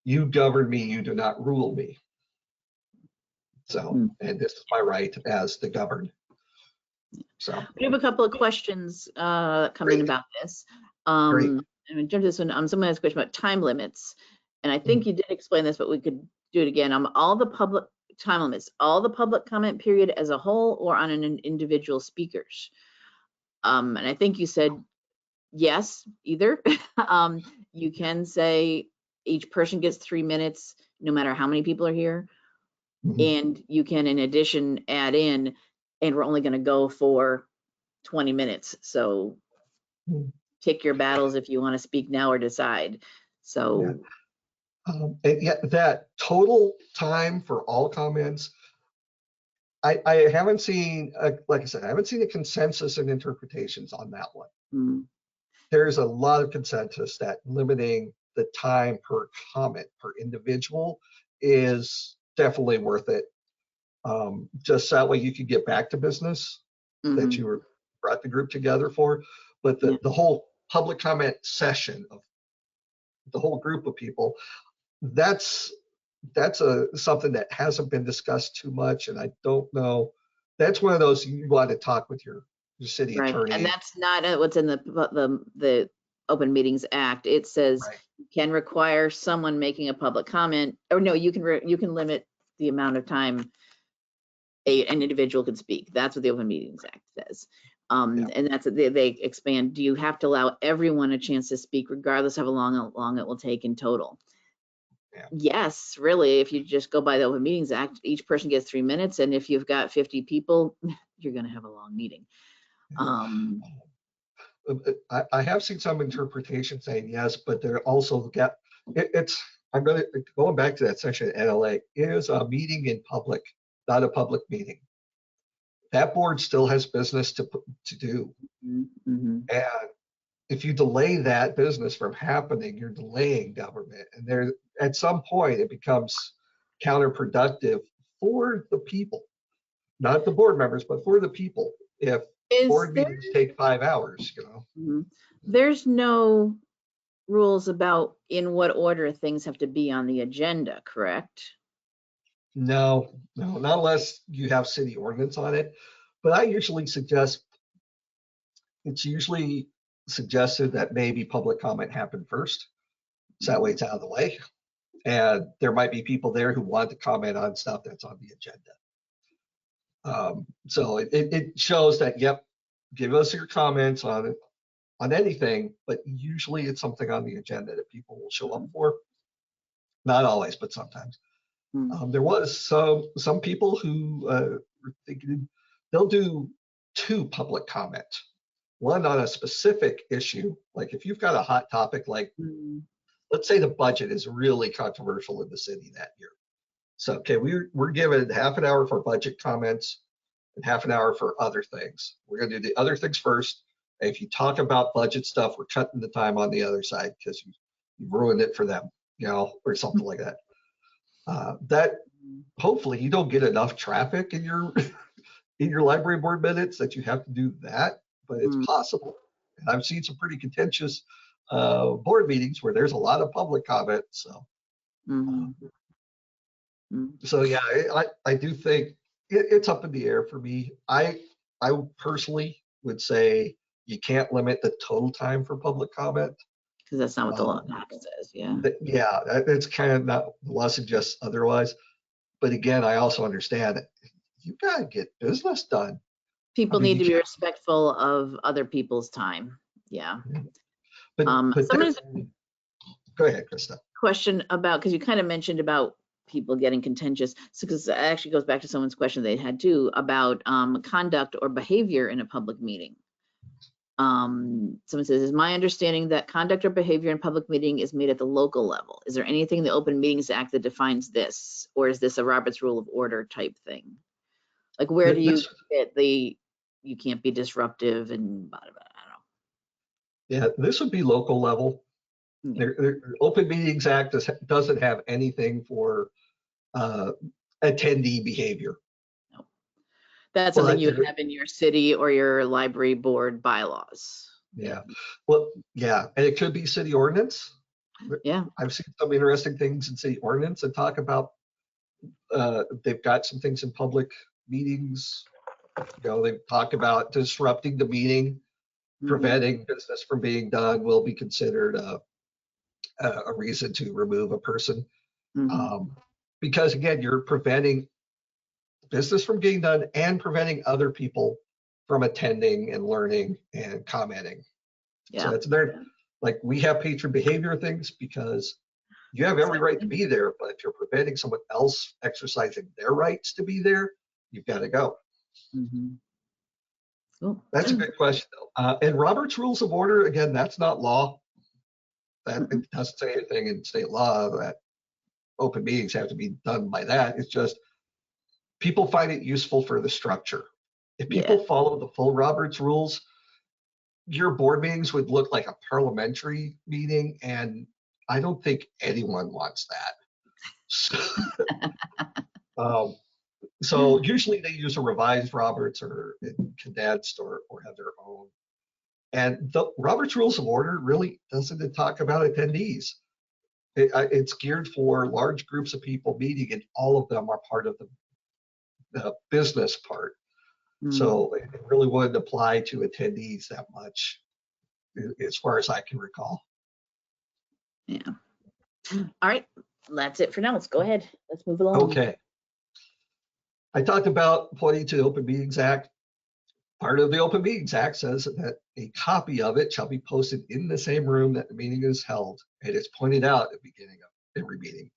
You govern me, you do not rule me. So, and this is my right as the governed. So we have a couple of questions coming about this. I'm going to jump to this one. Someone has a question about time limits, and I think you did explain this, but we could do it again. All the public time limits, all the public comment period as a whole, or on an individual speakers? And I think you said yes, either. You can say each person gets 3 minutes, no matter how many people are here. And you can, in addition, add in, and we're only going to go for 20 minutes. So Hmm. pick your battles if you want to speak now or decide. So And yet that total time for all comments, I haven't seen, like I said, I haven't seen a consensus in interpretations on that one. mm, There's a lot of consensus that limiting the time per comment per individual is definitely worth it. Just that way you could get back to business that you brought the group together for. But yeah, the whole public comment session of the whole group of people, that's something that hasn't been discussed too much, and I don't know. That's one of those you want to talk with your city right. And attorney. that's not what's in the Open Meetings Act. It says Right. you can require someone making a public comment, or no, you can limit the amount of time an individual can speak. That's what the Open Meetings Act says. Yeah. And that's they expand. Do you have to allow everyone a chance to speak, regardless of how long it will take in total? Yeah. Yes, really. If you just go by the Open Meetings Act, each person gets 3 minutes, and if you've got 50 people, you're going to have a long meeting. I have seen some interpretation saying yes, but they're also got it's. I'm going back to that section at NLA. It is a meeting in public, not a public meeting. That board still has business to do, Mm-hmm. and if you delay that business from happening, you're delaying government. And there, at some point, it becomes counterproductive for the people, not the board members, but for the people. If Is board there? meetings take 5 hours, There's no rules about in what order things have to be on the agenda, correct? No, not unless you have city ordinance on it. But I usually suggest, it's usually suggested that maybe public comment happen first. So that way it's out of the way. And there might be people there who want to comment on stuff that's on the agenda. So it shows that, yep, give us your comments on anything, but usually it's something on the agenda that people will show up for. Not always, but sometimes. There was some people who were thinking they'll do 2 public comments, one on a specific issue. Like if you've got a hot topic, like let's say the budget is really controversial in the city that year. So, okay, we're given half an hour for budget comments and half an hour for other things. We're going to do the other things first. And if you talk about budget stuff, we're cutting the time on the other side because you ruined it for them, or something like that. That hopefully you don't get enough traffic in your in your library board minutes that you have to do that, but it's possible. And I've seen some pretty contentious board meetings where there's a lot of public comment. So, so yeah, I do think it's up in the air for me. I personally would say you can't limit the total time for public comment. Because that's not what the law says. Yeah. Yeah, it's kind of not, the law suggests otherwise. But again, I also understand you got to get business done. People need to be respectful of other people's time. Yeah. But go ahead, Christa. Question about, because you kind of mentioned about people getting contentious. So, because it actually goes back to someone's question they had too about conduct or behavior in a public meeting. Someone says, is my understanding that conduct or behavior in public meeting is made at the local level? Is there anything in the Open Meetings Act that defines this? Or is this a Robert's Rule of Order type thing? Like, where do you get the, you can't be disruptive and blah, blah, blah, I don't know. Yeah, this would be local level. The Open Meetings Act doesn't have anything for attendee behavior. No. That's something you would have in your city or your library board bylaws. Yeah. Well, yeah, and it could be city ordinance. Yeah. I've seen some interesting things in city ordinance that talk about they've got some things in public meetings. They talk about disrupting the meeting, preventing business from being done will be considered a reason to remove a person. Because again, you're preventing business from getting done and preventing other people from attending and learning and commenting. Yeah. So it's there. Like we have patron behavior things because you have every right to be there, but if you're preventing someone else exercising their rights to be there, you've got to go. Cool. That's a good question, though. And Robert's Rules of Order, again, that's not law. That it doesn't say anything in state law that open meetings have to be done by that. It's just people find it useful for the structure. If Yeah. people follow the full Robert's Rules, your board meetings would look like a parliamentary meeting, and I don't think anyone wants that. So, so usually they use a revised Roberts or condensed or have their own. And the Robert's Rules of Order really doesn't talk about attendees. It's geared for large groups of people meeting, and all of them are part of the business part. So it really wouldn't apply to attendees that much, as far as I can recall. Yeah. All right. That's it for now. Let's go ahead. Let's move along. Okay. I talked about pointing to the Open Meetings Act. Part of the Open Meetings Act says that a copy of it shall be posted in the same room that the meeting is held, and it's pointed out at the beginning of every meeting.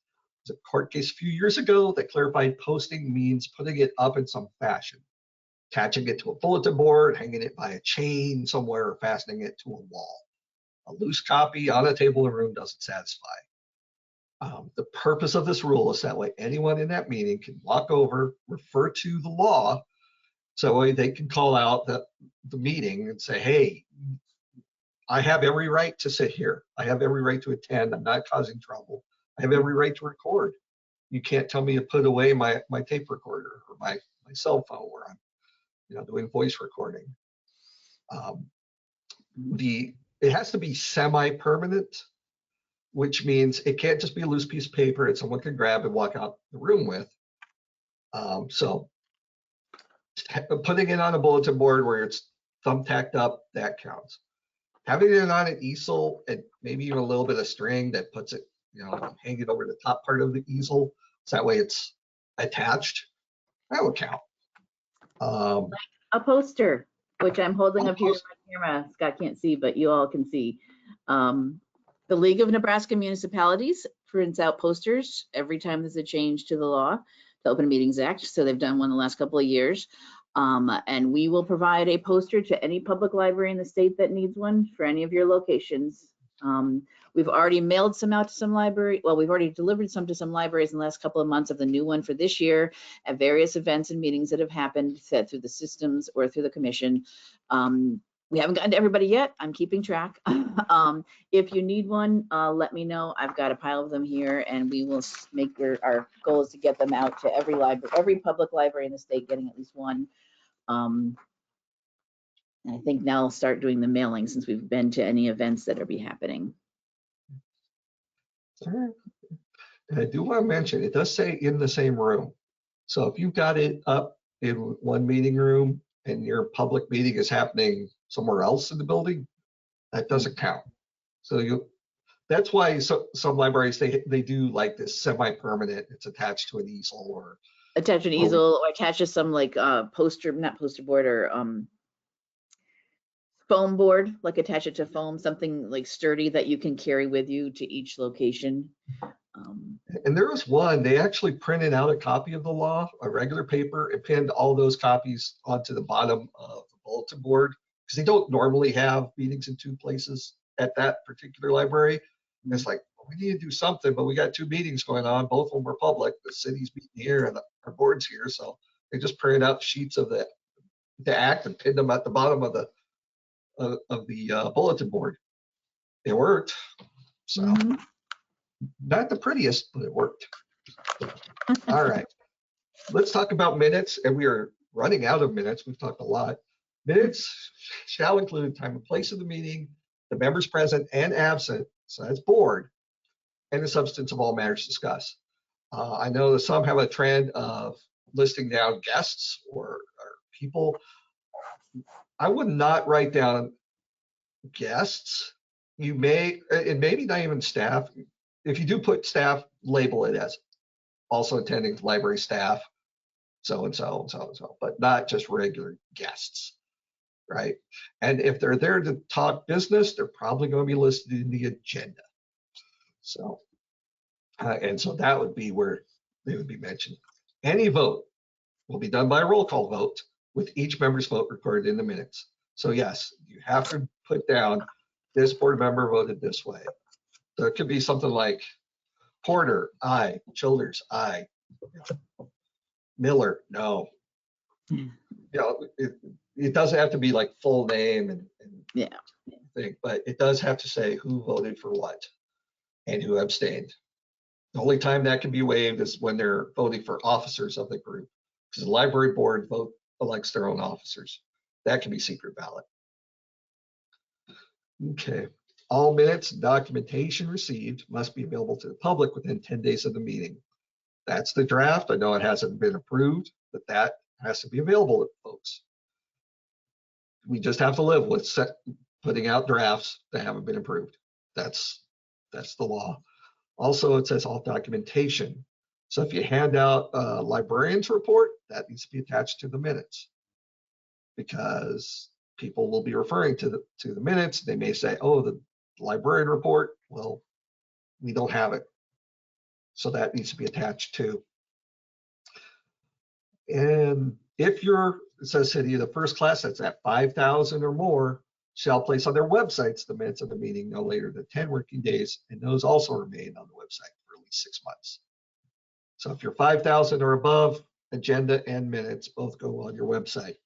There's a court case a few years ago that clarified posting means putting it up in some fashion, attaching it to a bulletin board, hanging it by a chain somewhere, or fastening it to a wall. A loose copy on a table in a room doesn't satisfy. The purpose of this rule is that way anyone in that meeting can walk over, refer to the law, so they can call out the meeting and say, hey, I have every right to sit here. I have every right to attend. I'm not causing trouble. I have every right to record. You can't tell me to put away my tape recorder or my cell phone where I'm doing voice recording. It has to be semi-permanent, which means it can't just be a loose piece of paper that someone can grab and walk out the room with. So putting it on a bulletin board where it's thumbtacked up, that counts. Having it on an easel and maybe even a little bit of string that puts it, hang it over the top part of the easel, so that way it's attached, that would count. Like a poster, which I'm holding up here to my camera. Scott can't see, but you all can see. The League of Nebraska Municipalities prints out posters every time there's a change to the law, the Open Meetings Act. So they've done one the last couple of years. And we will provide a poster to any public library in the state that needs one for any of your locations. We've already mailed some out to some library. Well, we've already delivered some to some libraries in the last couple of months of the new one for this year at various events and meetings that have happened, said through the systems or through the commission. We haven't gotten to everybody yet. I'm keeping track. If you need one, let me know. I've got a pile of them here, and we will make our goal is to get them out to every library, every public library in the state getting at least one. And I think now I'll start doing the mailing since we've been to any events that are be happening. And I do want to mention, it does say in the same room. So if you've got it up in one meeting room and your public meeting is happening somewhere else in the building, that doesn't count. So that's why some libraries, they do like this semi-permanent, it's attached to an easel or attach an easel or attach to some like poster, not poster board, or foam board, like attach it to foam, something like sturdy that you can carry with you to each location. And there was one, they actually printed out a copy of the law, a regular paper, and pinned all those copies onto the bottom of the bulletin board, because they don't normally have meetings in two places at that particular library. And it's like, well, we need to do something, but we got two meetings going on, both of them are public. The city's meeting here and our board's here. So they just printed out sheets of the act and pinned them at the bottom of the bulletin board. It worked. So not the prettiest, but it worked. All right, let's talk about minutes, and we are running out of minutes. We've talked a lot. Minutes shall include time and place of the meeting, the members present and absent, so that's board, and the substance of all matters discussed. I know that some have a trend of listing down guests or people. I would not write down guests. You may, and maybe not even staff. If you do put staff, label it as also attending library staff, so and so and so and so, but not just regular guests, right? And if they're there to talk business, they're probably going to be listed in the agenda. So, and so that would be where they would be mentioned. Any vote will be done by a roll call vote with each member's vote recorded in the minutes. So yes, you have to put down this board member voted this way. So it could be something like Porter, aye. Childers, aye. Miller, no. Yeah. You know, it doesn't have to be like full name and Yeah. thing, but it does have to say who voted for what and who abstained. The only time that can be waived is when they're voting for officers of the group, because the library board elects their own officers. That can be secret ballot. Okay. All minutes and documentation received must be available to the public within 10 days of the meeting. That's the draft. I know it hasn't been approved, but that has to be available to folks. We just have to live with putting out drafts that haven't been approved. That's the law. Also, it says all documentation. So if you hand out a librarian's report, that needs to be attached to the minutes, because people will be referring to the minutes. They may say, oh, the librarian report, well, we don't have it. So that needs to be attached too. And if it says city of the first class that's at 5,000 or more, shall place on their websites the minutes of the meeting no later than 10 working days, and those also remain on the website for at least 6 months. So if you're 5,000 or above, agenda and minutes both go on your website.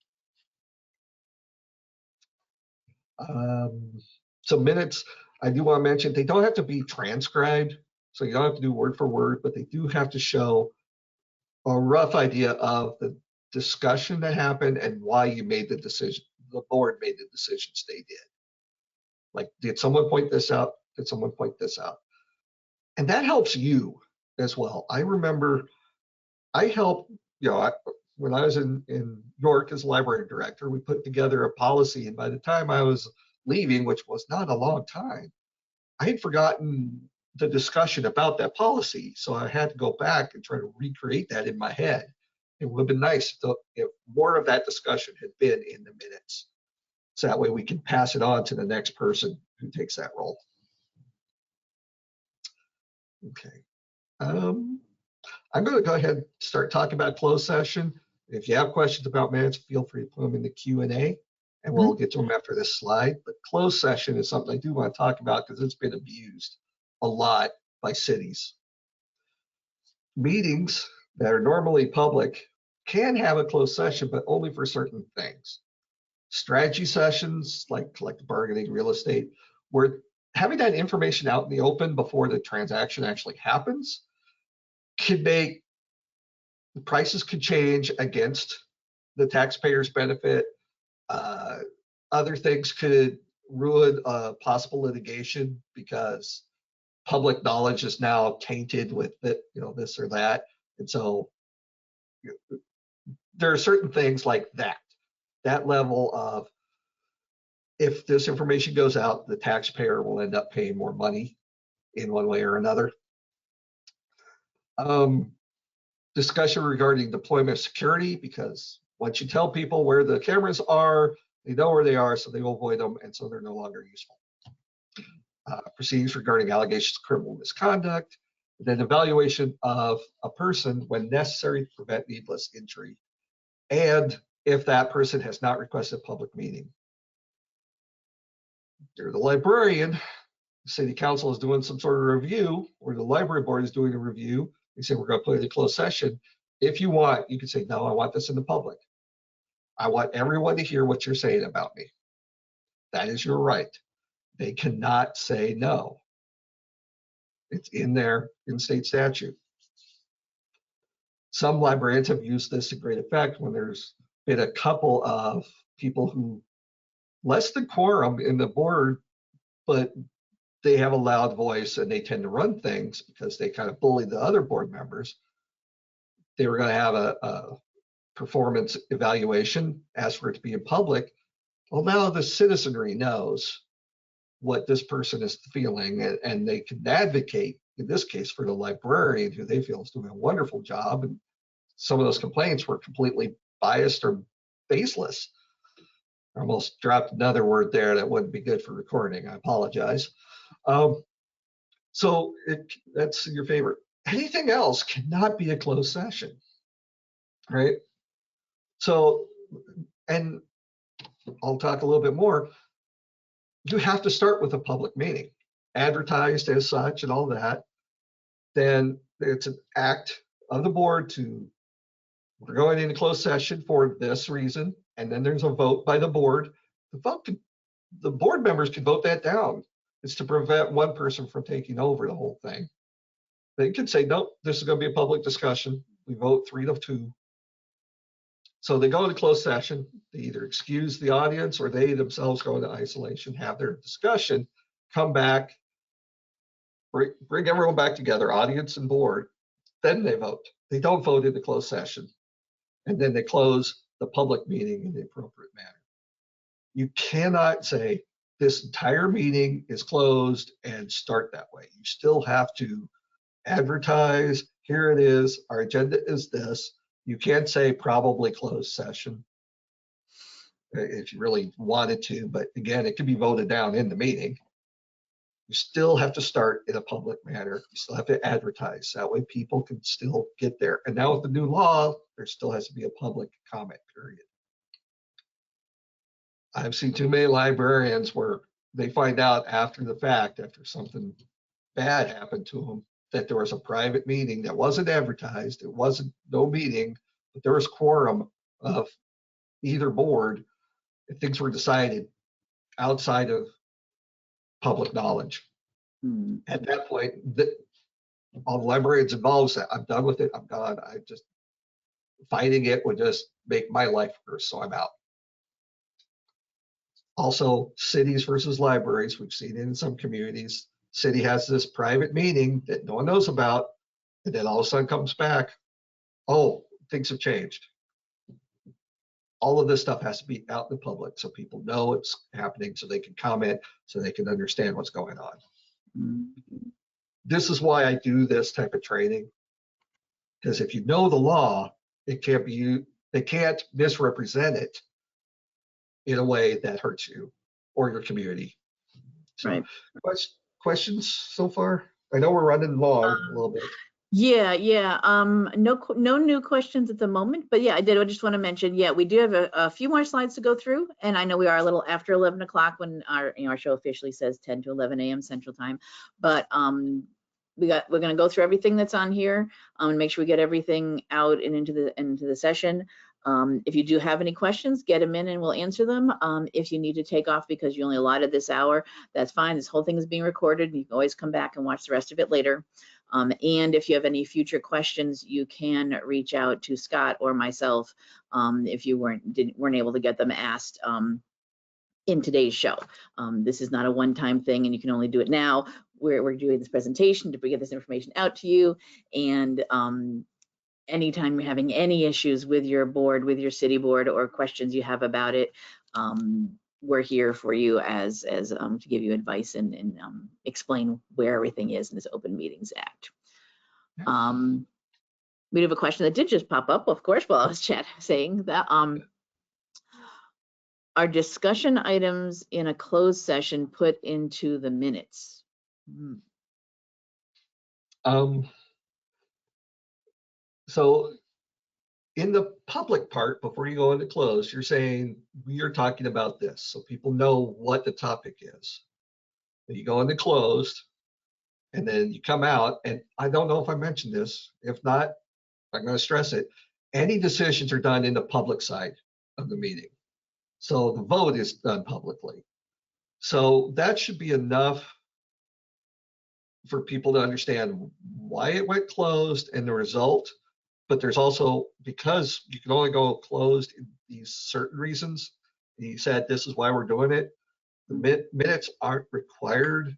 So minutes, I do want to mention, they don't have to be transcribed, so you don't have to do word for word, but they do have to show a rough idea of the discussion that happened and why you made the decision. The board made the decisions they did. Like, did someone point this out? Did someone point this out? And that helps you as well. I remember I helped, when I was in York as library director, we put together a policy, and by the time I was leaving, which was not a long time, I had forgotten the discussion about that policy. So I had to go back and try to recreate that in my head. It would have been nice if more of that discussion had been in the minutes. So that way we can pass it on to the next person who takes that role. Okay. I'm going to go ahead and start talking about closed session. If you have questions about minutes, feel free to put them in the Q&A, and we'll get to them after this slide. But closed session is something I do want to talk about because it's been abused a lot by cities. Meetings that are normally public can have a closed session, but only for certain things. Strategy sessions, like collective bargaining, real estate, where having that information out in the open before the transaction actually happens can make the prices could change against the taxpayer's benefit. Other things could ruin possible litigation because public knowledge is now tainted with it, this or that. And so there are certain things like that level of, if this information goes out, the taxpayer will end up paying more money in one way or another. Discussion regarding deployment of security, because once you tell people where the cameras are, they know where they are, so they will avoid them, and so they're no longer useful. Proceedings regarding allegations of criminal misconduct, and then evaluation of a person when necessary to prevent needless injury, and if that person has not requested a public meeting. You're the librarian, the city council is doing some sort of review, or the library board is doing a review. They say, we're going to put it in a closed session. If you want, you can say, no, I want this in the public. I want everyone to hear what you're saying about me. That is your right. They cannot say no. It's in there in state statute. Some librarians have used this to great effect when there's been a couple of people who less than quorum in the board, but they have a loud voice and they tend to run things because they kind of bully the other board members. They were going to have a performance evaluation, ask for it to be in public. Well, now the citizenry knows what this person is feeling, and they can advocate, in this case, for the librarian, who they feel is doing a wonderful job. And some of those complaints were completely biased or baseless. I almost dropped another word there that wouldn't be good for recording. I apologize. So that's your favorite. Anything else cannot be a closed session, right? So and I'll talk a little bit more, you have to start with a public meeting, advertised as such and all that. Then it's an act of the board to, we're going into closed session for this reason, and then there's a vote by the board. The board members can vote that down. It's to prevent one person from taking over the whole thing. They can say, nope, this is going to be a public discussion. We vote 3-2. So they go into closed session. They either excuse the audience or they themselves go into isolation, have their discussion, come back, bring everyone back together, audience and board. Then they vote. They don't vote in the closed session. And then they close the public meeting in the appropriate manner. You cannot say this entire meeting is closed and start that way. You still have to advertise, here it is, our agenda is this. You can't say probably closed session if you really wanted to, but again, it can be voted down in the meeting. You still have to start in a public manner. You still have to advertise. That way people can still get there. And now with the new law, there still has to be a public comment period. I've seen too many librarians where they find out after the fact, after something bad happened to them, that there was a private meeting that wasn't advertised. It wasn't no meeting, but there was quorum of either board and things were decided outside of public knowledge. At that point, all the librarians involved said, I'm done with it. I'm done. I just fighting it would just make my life worse, so I'm out. Also, cities versus libraries. We've seen it in some communities. City has this private meeting that no one knows about, and then all of a sudden comes back, oh, things have changed. All of this stuff has to be out in the public so people know it's happening, so they can comment, so they can understand what's going on. This is why I do this type of training, because if you know the law, it can't be, they can't misrepresent it in a way that hurts you or your community. So, right. Questions so far? I know we're running long a little bit. Yeah. No new questions at the moment, but yeah, I just want to mention, yeah, we do have a few more slides to go through, and I know we are a little after 11 o'clock when our show officially says 10 to 11 a.m. Central Time, but we're going to go through everything that's on here and make sure we get everything out and into the session. If you do have any questions, get them in and we'll answer them. If you need to take off because you only allotted this hour, that's fine. This whole thing is being recorded. You can always come back and watch the rest of it later. And if you have any future questions, you can reach out to Scott or myself if you weren't able to get them asked in today's show. This is not a one-time thing, and you can only do it now. We're doing this presentation to get this information out to you, and anytime you're having any issues with your board, with your city board, or questions you have about it, we're here for you as to give you advice and explain where everything is in this Open Meetings Act. We have a question that did just pop up, of course, while I was saying that are discussion items in a closed session put into the minutes? So in the public part, before you go into closed, you're saying we are talking about this, so people know what the topic is. Then you go into closed, and then you come out, and I don't know if I mentioned this. If not, I'm going to stress it. Any decisions are done in the public side of the meeting. So the vote is done publicly. So that should be enough for people to understand why it went closed and the result. But there's also, because you can only go closed in these certain reasons, and you said this is why we're doing it, the minutes aren't required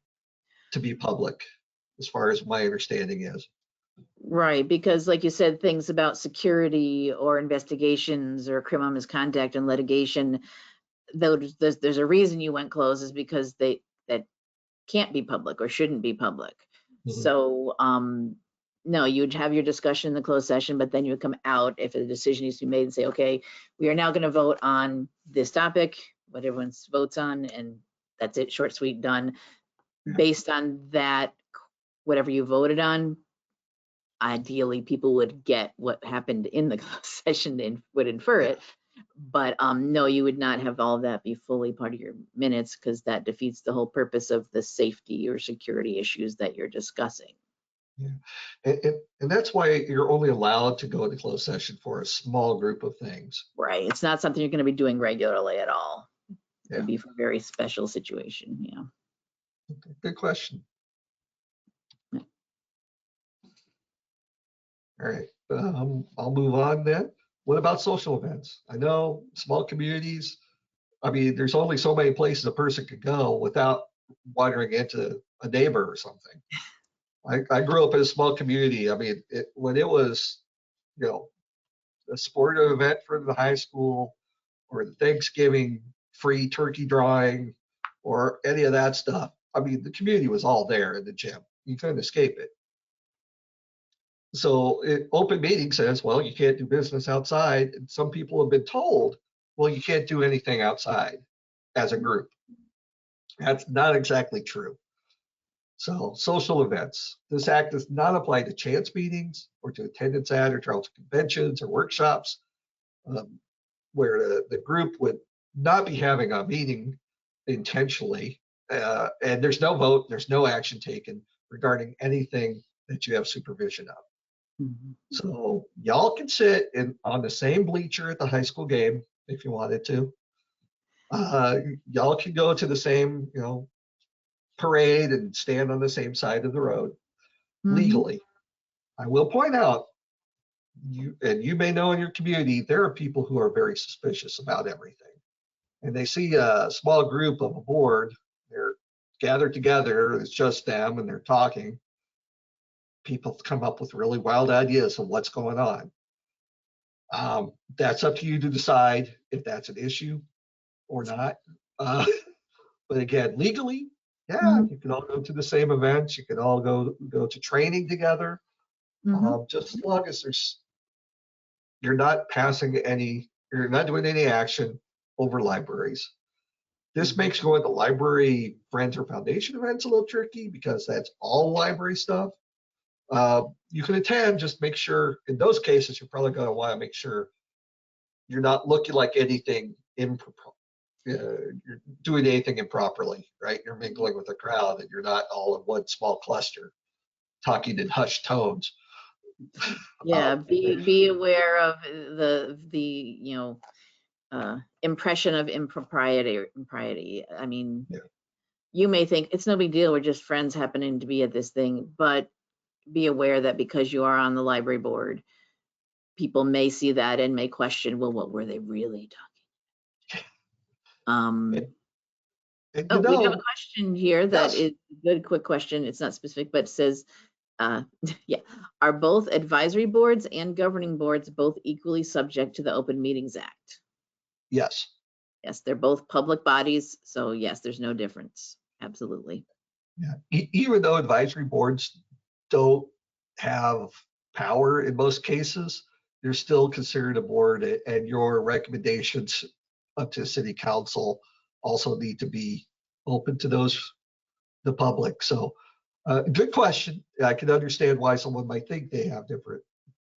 to be public, as far as my understanding is. Right, because like you said, things about security or investigations or criminal misconduct and litigation, though there's a reason you went closed, is because that can't be public or shouldn't be public. So no, you'd have your discussion in the closed session, but then you would come out if a decision needs to be made and say, okay, we are now going to vote on this topic, what everyone votes on, and that's it, short, sweet, done. Based on that, whatever you voted on, ideally people would get what happened in the closed session and would infer it. But no, you would not have all of that be fully part of your minutes, because that defeats the whole purpose of the safety or security issues that you're discussing. Yeah. And that's why you're only allowed to go to closed session for a small group of things. Right. It's not something you're going to be doing regularly at all. It Yeah. would be for a very special situation. Yeah. Okay. Good question. Yeah. All right. I'll move on then. What about social events? I know small communities, I mean, there's only so many places a person could go without wandering into a neighbor or something. I grew up in a small community. I mean, when it was, you know, a sporting event for the high school or the Thanksgiving free turkey drawing or any of that stuff, I mean, the community was all there in the gym. You couldn't escape it. So open meeting says, well, you can't do business outside. And some people have been told, well, you can't do anything outside as a group. That's not exactly true. So social events. This act does not apply to chance meetings or to attendance at or travel to conventions or workshops where the group would not be having a meeting intentionally. And there's no vote, there's no action taken regarding anything that you have supervision of. Mhm. So y'all can sit on the same bleacher at the high school game if you wanted to. Y'all can go to the same, parade and stand on the same side of the road Mhm. legally. I will point out, you may know in your community, there are people who are very suspicious about everything. And they see a small group of a board, they're gathered together, it's just them and they're talking. People come up with really wild ideas of what's going on. That's up to you to decide if that's an issue or not. Uh, but again, legally, yeah, Mhm. you can all go to the same events. You can all go to training together. Mhm. Just as long as you're not you're not doing any action over libraries. This Mhm. makes going to library friends or foundation events a little tricky because that's all library stuff. You can attend, just make sure in those cases, you're probably going to want to make sure you're not looking like anything improper. You're doing anything improperly, right? You're mingling with a crowd and you're not all in one small cluster talking in hushed tones Yeah. about Be aware of the impression of impropriety. I mean, yeah. you may think it's no big deal. We're just friends happening to be at this thing, but be aware that because you are on the library board, people may see that and may question, well, what were they really talking? and, and Oh, we have a question here that yes, is a good, quick question. It's not specific, but it says, uh, yeah, are both advisory boards and governing boards both equally subject to the Open Meetings Act? yes. Yes, they're both public bodies, so yes, there's no difference. Absolutely. Yeah. Even though advisory boards don't have power in most cases, they're still considered a board, and your recommendations up to city council also need to be open to the public. So, good question. I can understand why someone might think they have different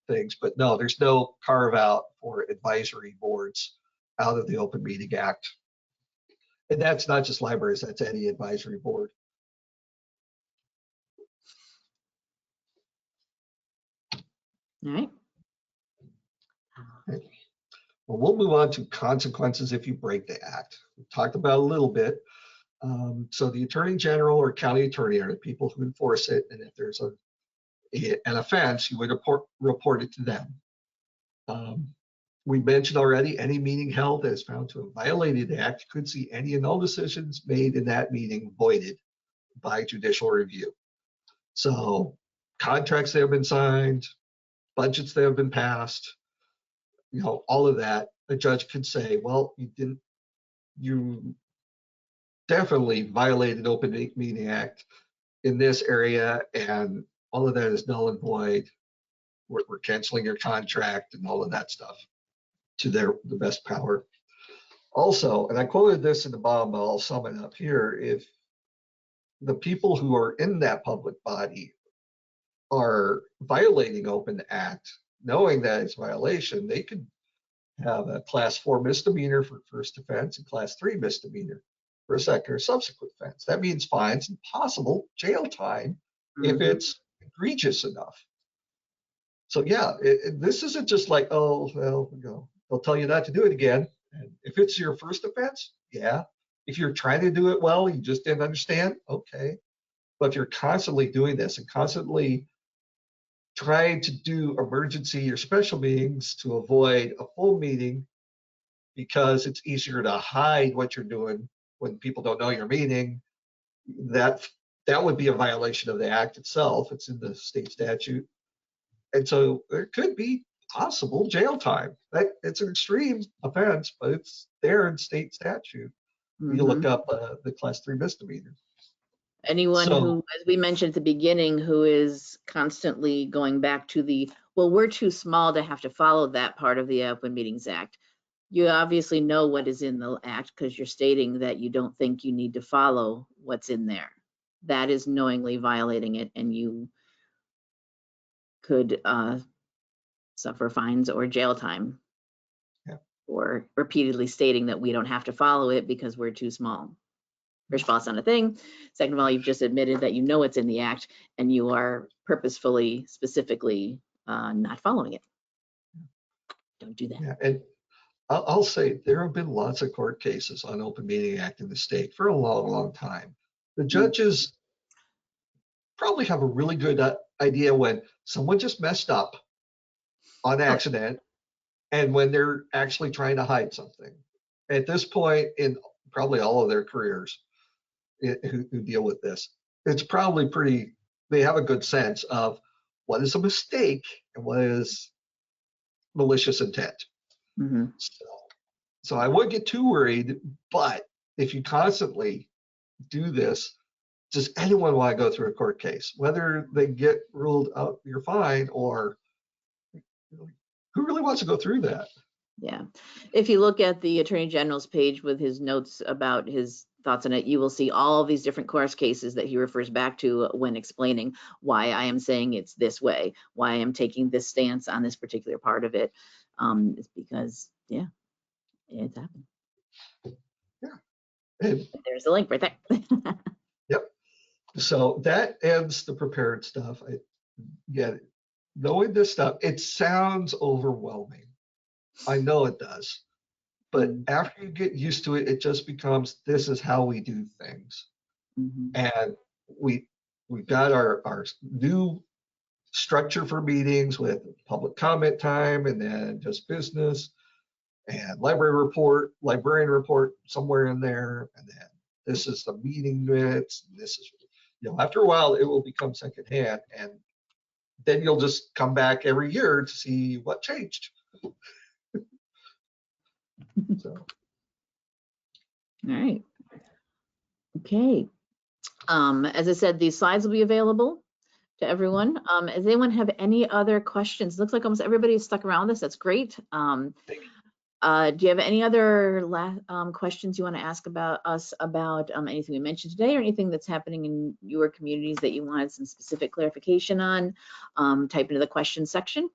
things, but no, there's no carve out for advisory boards out of the Open Meeting Act. And that's not just libraries, that's any advisory board. All right. Well, we'll move on to consequences if you break the act. We talked about a little bit. So the attorney general or county attorney are the people who enforce it. And if there's an offense, you would report it to them. We mentioned already, any meeting held that is found to have violated the act could see any and all decisions made in that meeting voided by judicial review. So contracts that have been signed, budgets that have been passed, all of that, a judge could say, well, you definitely violated Open Meeting Act in this area, and all of that is null and void. We're canceling your contract and all of that stuff to the best power. Also, and I quoted this in the bottom, but I'll sum it up here. If the people who are in that public body are violating Open Act, knowing that it's violation, they could have a class 4 misdemeanor for first offense and class 3 misdemeanor for a second or subsequent offense. That means fines and possible jail time if it's egregious enough. So yeah, this isn't just like, oh, well, they'll tell you not to do it again. And if it's your first offense, yeah. If you're trying to do it well, you just didn't understand, okay. But if you're constantly doing this and constantly trying to do emergency or special meetings to avoid a full meeting because it's easier to hide what you're doing when people don't know you're meeting, that would be a violation of the act itself. It's in the state statute. And so there could be possible jail time. It's an extreme offense, but it's there in state statute. You look up the class 3 misdemeanor. Anyone who, as we mentioned at the beginning, who is constantly going back to the, well, we're too small to have to follow that part of the Open Meetings Act. You obviously know what is in the act because you're stating that you don't think you need to follow what's in there. That is knowingly violating it, and you could suffer fines or jail time for repeatedly stating that we don't have to follow it because we're too small. First of all, it's not a thing. Second of all, you've just admitted that you know it's in the act and you are purposefully, specifically not following it. Don't do that. Yeah, and I'll say there have been lots of court cases on Open Meeting Act in the state for a long, long time. The judges probably have a really good idea when someone just messed up on accident and when they're actually trying to hide something. At this point in probably all of their careers who deal with this, it's probably they have a good sense of what is a mistake and what is malicious intent. So I wouldn't get too worried, but if you constantly do this, does anyone want to go through a court case? Whether they get ruled out, you're fine, or who really wants to go through that? Yeah. If you look at the Attorney General's page with his notes about his thoughts on it, you will see all of these different court cases that he refers back to when explaining why I am saying it's this way, why I am taking this stance on this particular part of it. It's because, yeah, it's happened. Yeah. And there's the link right there. Yep. So that ends the prepared stuff. Knowing this stuff, it sounds overwhelming. I know it does. But after you get used to it, it just becomes, this is how we do things. And we've got our new structure for meetings with public comment time and then just business and librarian report somewhere in there. And then this is the meeting minutes. This is, after a while, it will become secondhand. And then you'll just come back every year to see what changed. So. All right. Okay. As I said, these slides will be available to everyone. Does anyone have any other questions? Looks like almost everybody is stuck around this. That's great. Do you have any other questions you want to ask about us about anything we mentioned today or anything that's happening in your communities that you wanted some specific clarification on? Type into the question section.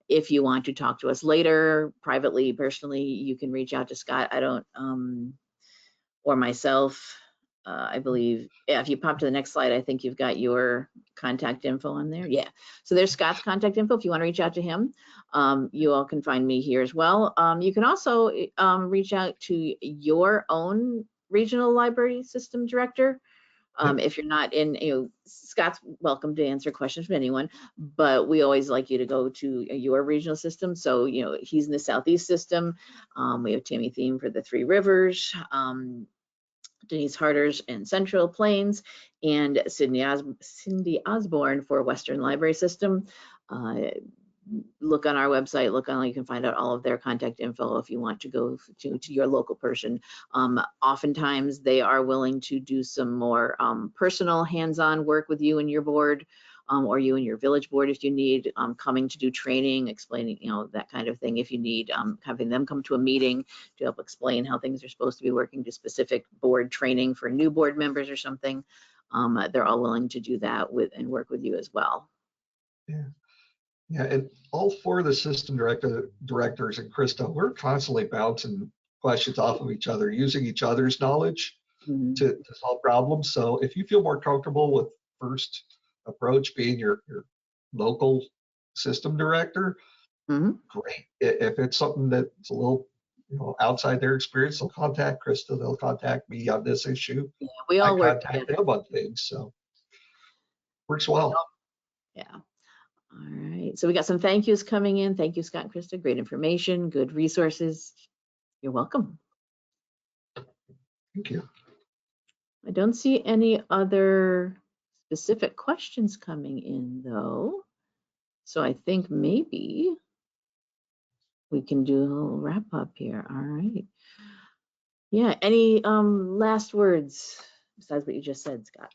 If you want to talk to us later, privately, personally, you can reach out to Scott. Or myself. I believe, yeah, if you pop to the next slide, I think you've got your contact info on there. Yeah, so there's Scott's contact info if you want to reach out to him. You all can find me here as well. You can also reach out to your own regional library system director. If you're not in, Scott's welcome to answer questions from anyone, but we always like you to go to your regional system. So, he's in the Southeast system. We have Tammy Thiem for the Three Rivers, Denise Harder's in Central Plains, and Cindy Osborne for Western Library System. Look on our website, you can find out all of their contact info if you want to go to your local person. Oftentimes they are willing to do some more personal hands-on work with you and your board, or you and your village board if you need, coming to do training, explaining, that kind of thing. If you need, having them come to a meeting to help explain how things are supposed to be working, to specific board training for new board members or something, they're all willing to do that and work with you as well. Yeah. Yeah, and all four of the system directors and Christa, we're constantly bouncing questions off of each other, using each other's knowledge Mhm. to solve problems. So if you feel more comfortable with first approach being your local system director, Mhm. great. If it's something that's a little outside their experience, they'll contact Christa, they'll contact me on this issue. Yeah, we I all work contact together. them on things. So works well. Yeah. All right. So we got some thank yous coming in. Thank you, Scott and Christa. Great information, good resources. You're welcome. Thank you. I don't see any other specific questions coming in though. So I think maybe we can do a little wrap up here. All right. Yeah. Any last words besides what you just said, Scott?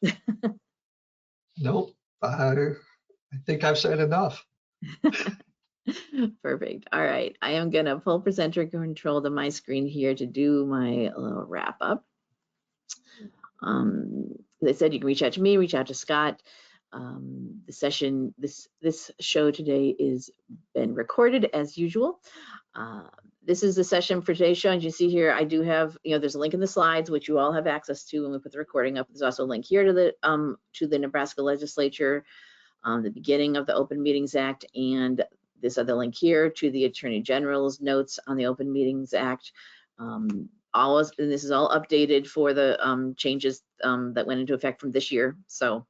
Nope. I think I've said enough. Perfect. All right. I am going to pull presenter control to my screen here to do my little wrap up. As I said, you can reach out to me, reach out to Scott. The session, this show today is been recorded as usual. This is the session for today's show. As you see here, I do have, there's a link in the slides, which you all have access to when we put the recording up. There's also a link here to the Nebraska legislature, the beginning of the Open Meetings Act, and this other link here to the Attorney General's notes on the Open Meetings Act. And this is all updated for the changes that went into effect from this year. So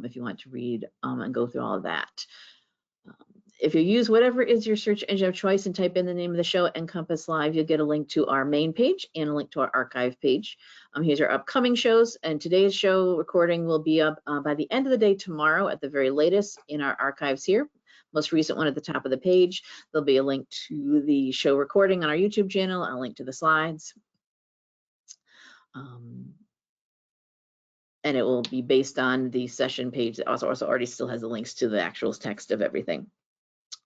if you want to read and go through all of that. If you use whatever is your search engine of choice and type in the name of the show, NCompass Live, you'll get a link to our main page and a link to our archive page. Here's our upcoming shows, and today's show recording will be up by the end of the day tomorrow at the very latest in our archives here. Most recent one at the top of the page. There'll be a link to the show recording on our YouTube channel and a link to the slides. And it will be based on the session page that also already still has the links to the actual text of everything.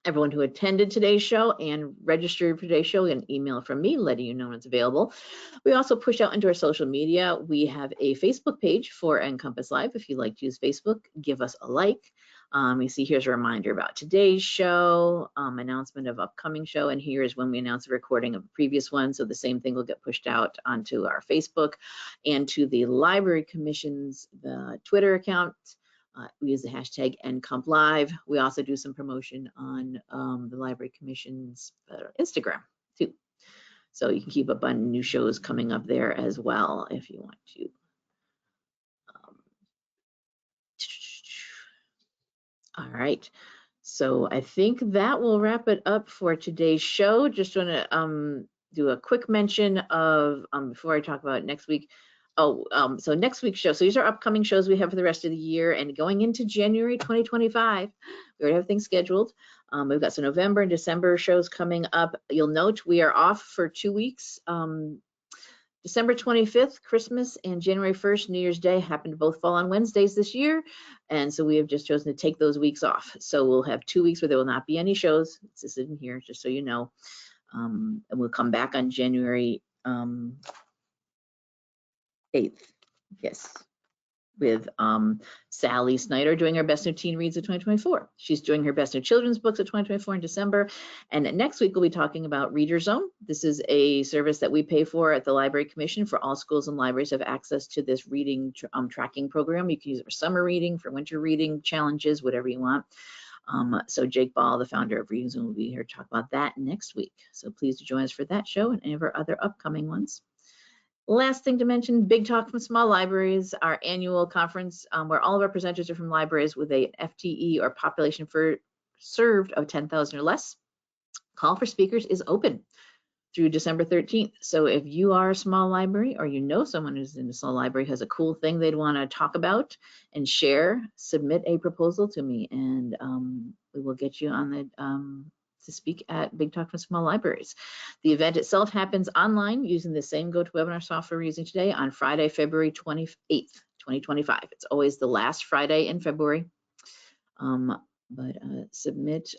Everyone who attended today's show and registered for today's show, an email from me letting you know when it's available. We also push out into our social media. We have a Facebook page for NCompass Live. If you like to use Facebook, give us a like. You see here's a reminder about today's show, announcement of upcoming show, and here's when we announce the recording of a previous one. So the same thing will get pushed out onto our Facebook and to the Library Commission's Twitter account. We use the hashtag NCompLive. We also do some promotion on the Library Commission's Instagram too. So you can keep up on new shows coming up there as well if you want to. All right. So I think that will wrap it up for today's show. Just want to do a quick mention of, before I talk about next week, so next week's show. So these are upcoming shows we have for the rest of the year, and going into January 2025, we already have things scheduled. We've got some November and December shows coming up. You'll note we are off for 2 weeks. December 25th, Christmas, and January 1st, New Year's Day, happen to both fall on Wednesdays this year. And so we have just chosen to take those weeks off. So we'll have 2 weeks where there will not be any shows. It's just in here, just so you know. And we'll come back on January 8th. Yes, with Sally Snyder doing her Best New Teen Reads of 2024. She's doing her Best New Children's Books of 2024 in December. And next week, we'll be talking about Reader Zone. This is a service that we pay for at the Library Commission for all schools and libraries to have access to this reading tracking program. You can use it for summer reading, for winter reading challenges, whatever you want. So Jake Ball, the founder of Reader Zone, will be here to talk about that next week. So please join us for that show and any of our other upcoming ones. Last thing to mention, Big Talk from Small Libraries, our annual conference where all of our presenters are from libraries with a FTE or population served of 10,000 or less. Call for speakers is open through December 13th. So if you are a small library or you know someone who's in a small library has a cool thing they'd want to talk about and share, submit a proposal to me and we will get you on the to speak at Big Talk from Small Libraries. The event itself happens online using the same GoToWebinar software we're using today on Friday, February 28th, 2025. It's always the last Friday in February. Submit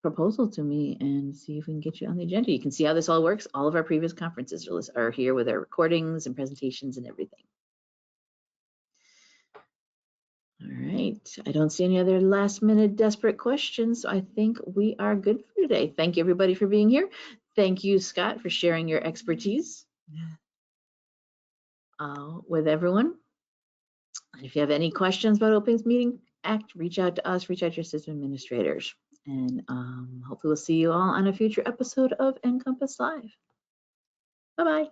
proposal to me and see if we can get you on the agenda. You can see how this all works. All of our previous conferences are here with our recordings and presentations and everything. All right, I don't see any other last minute desperate questions. So I think we are good for today. Thank you everybody for being here. Thank you, Scott, for sharing your expertise with everyone. And if you have any questions about Open Meeting Act, reach out to us, reach out to your system administrators. And hopefully we'll see you all on a future episode of NCompass Live. Bye-bye.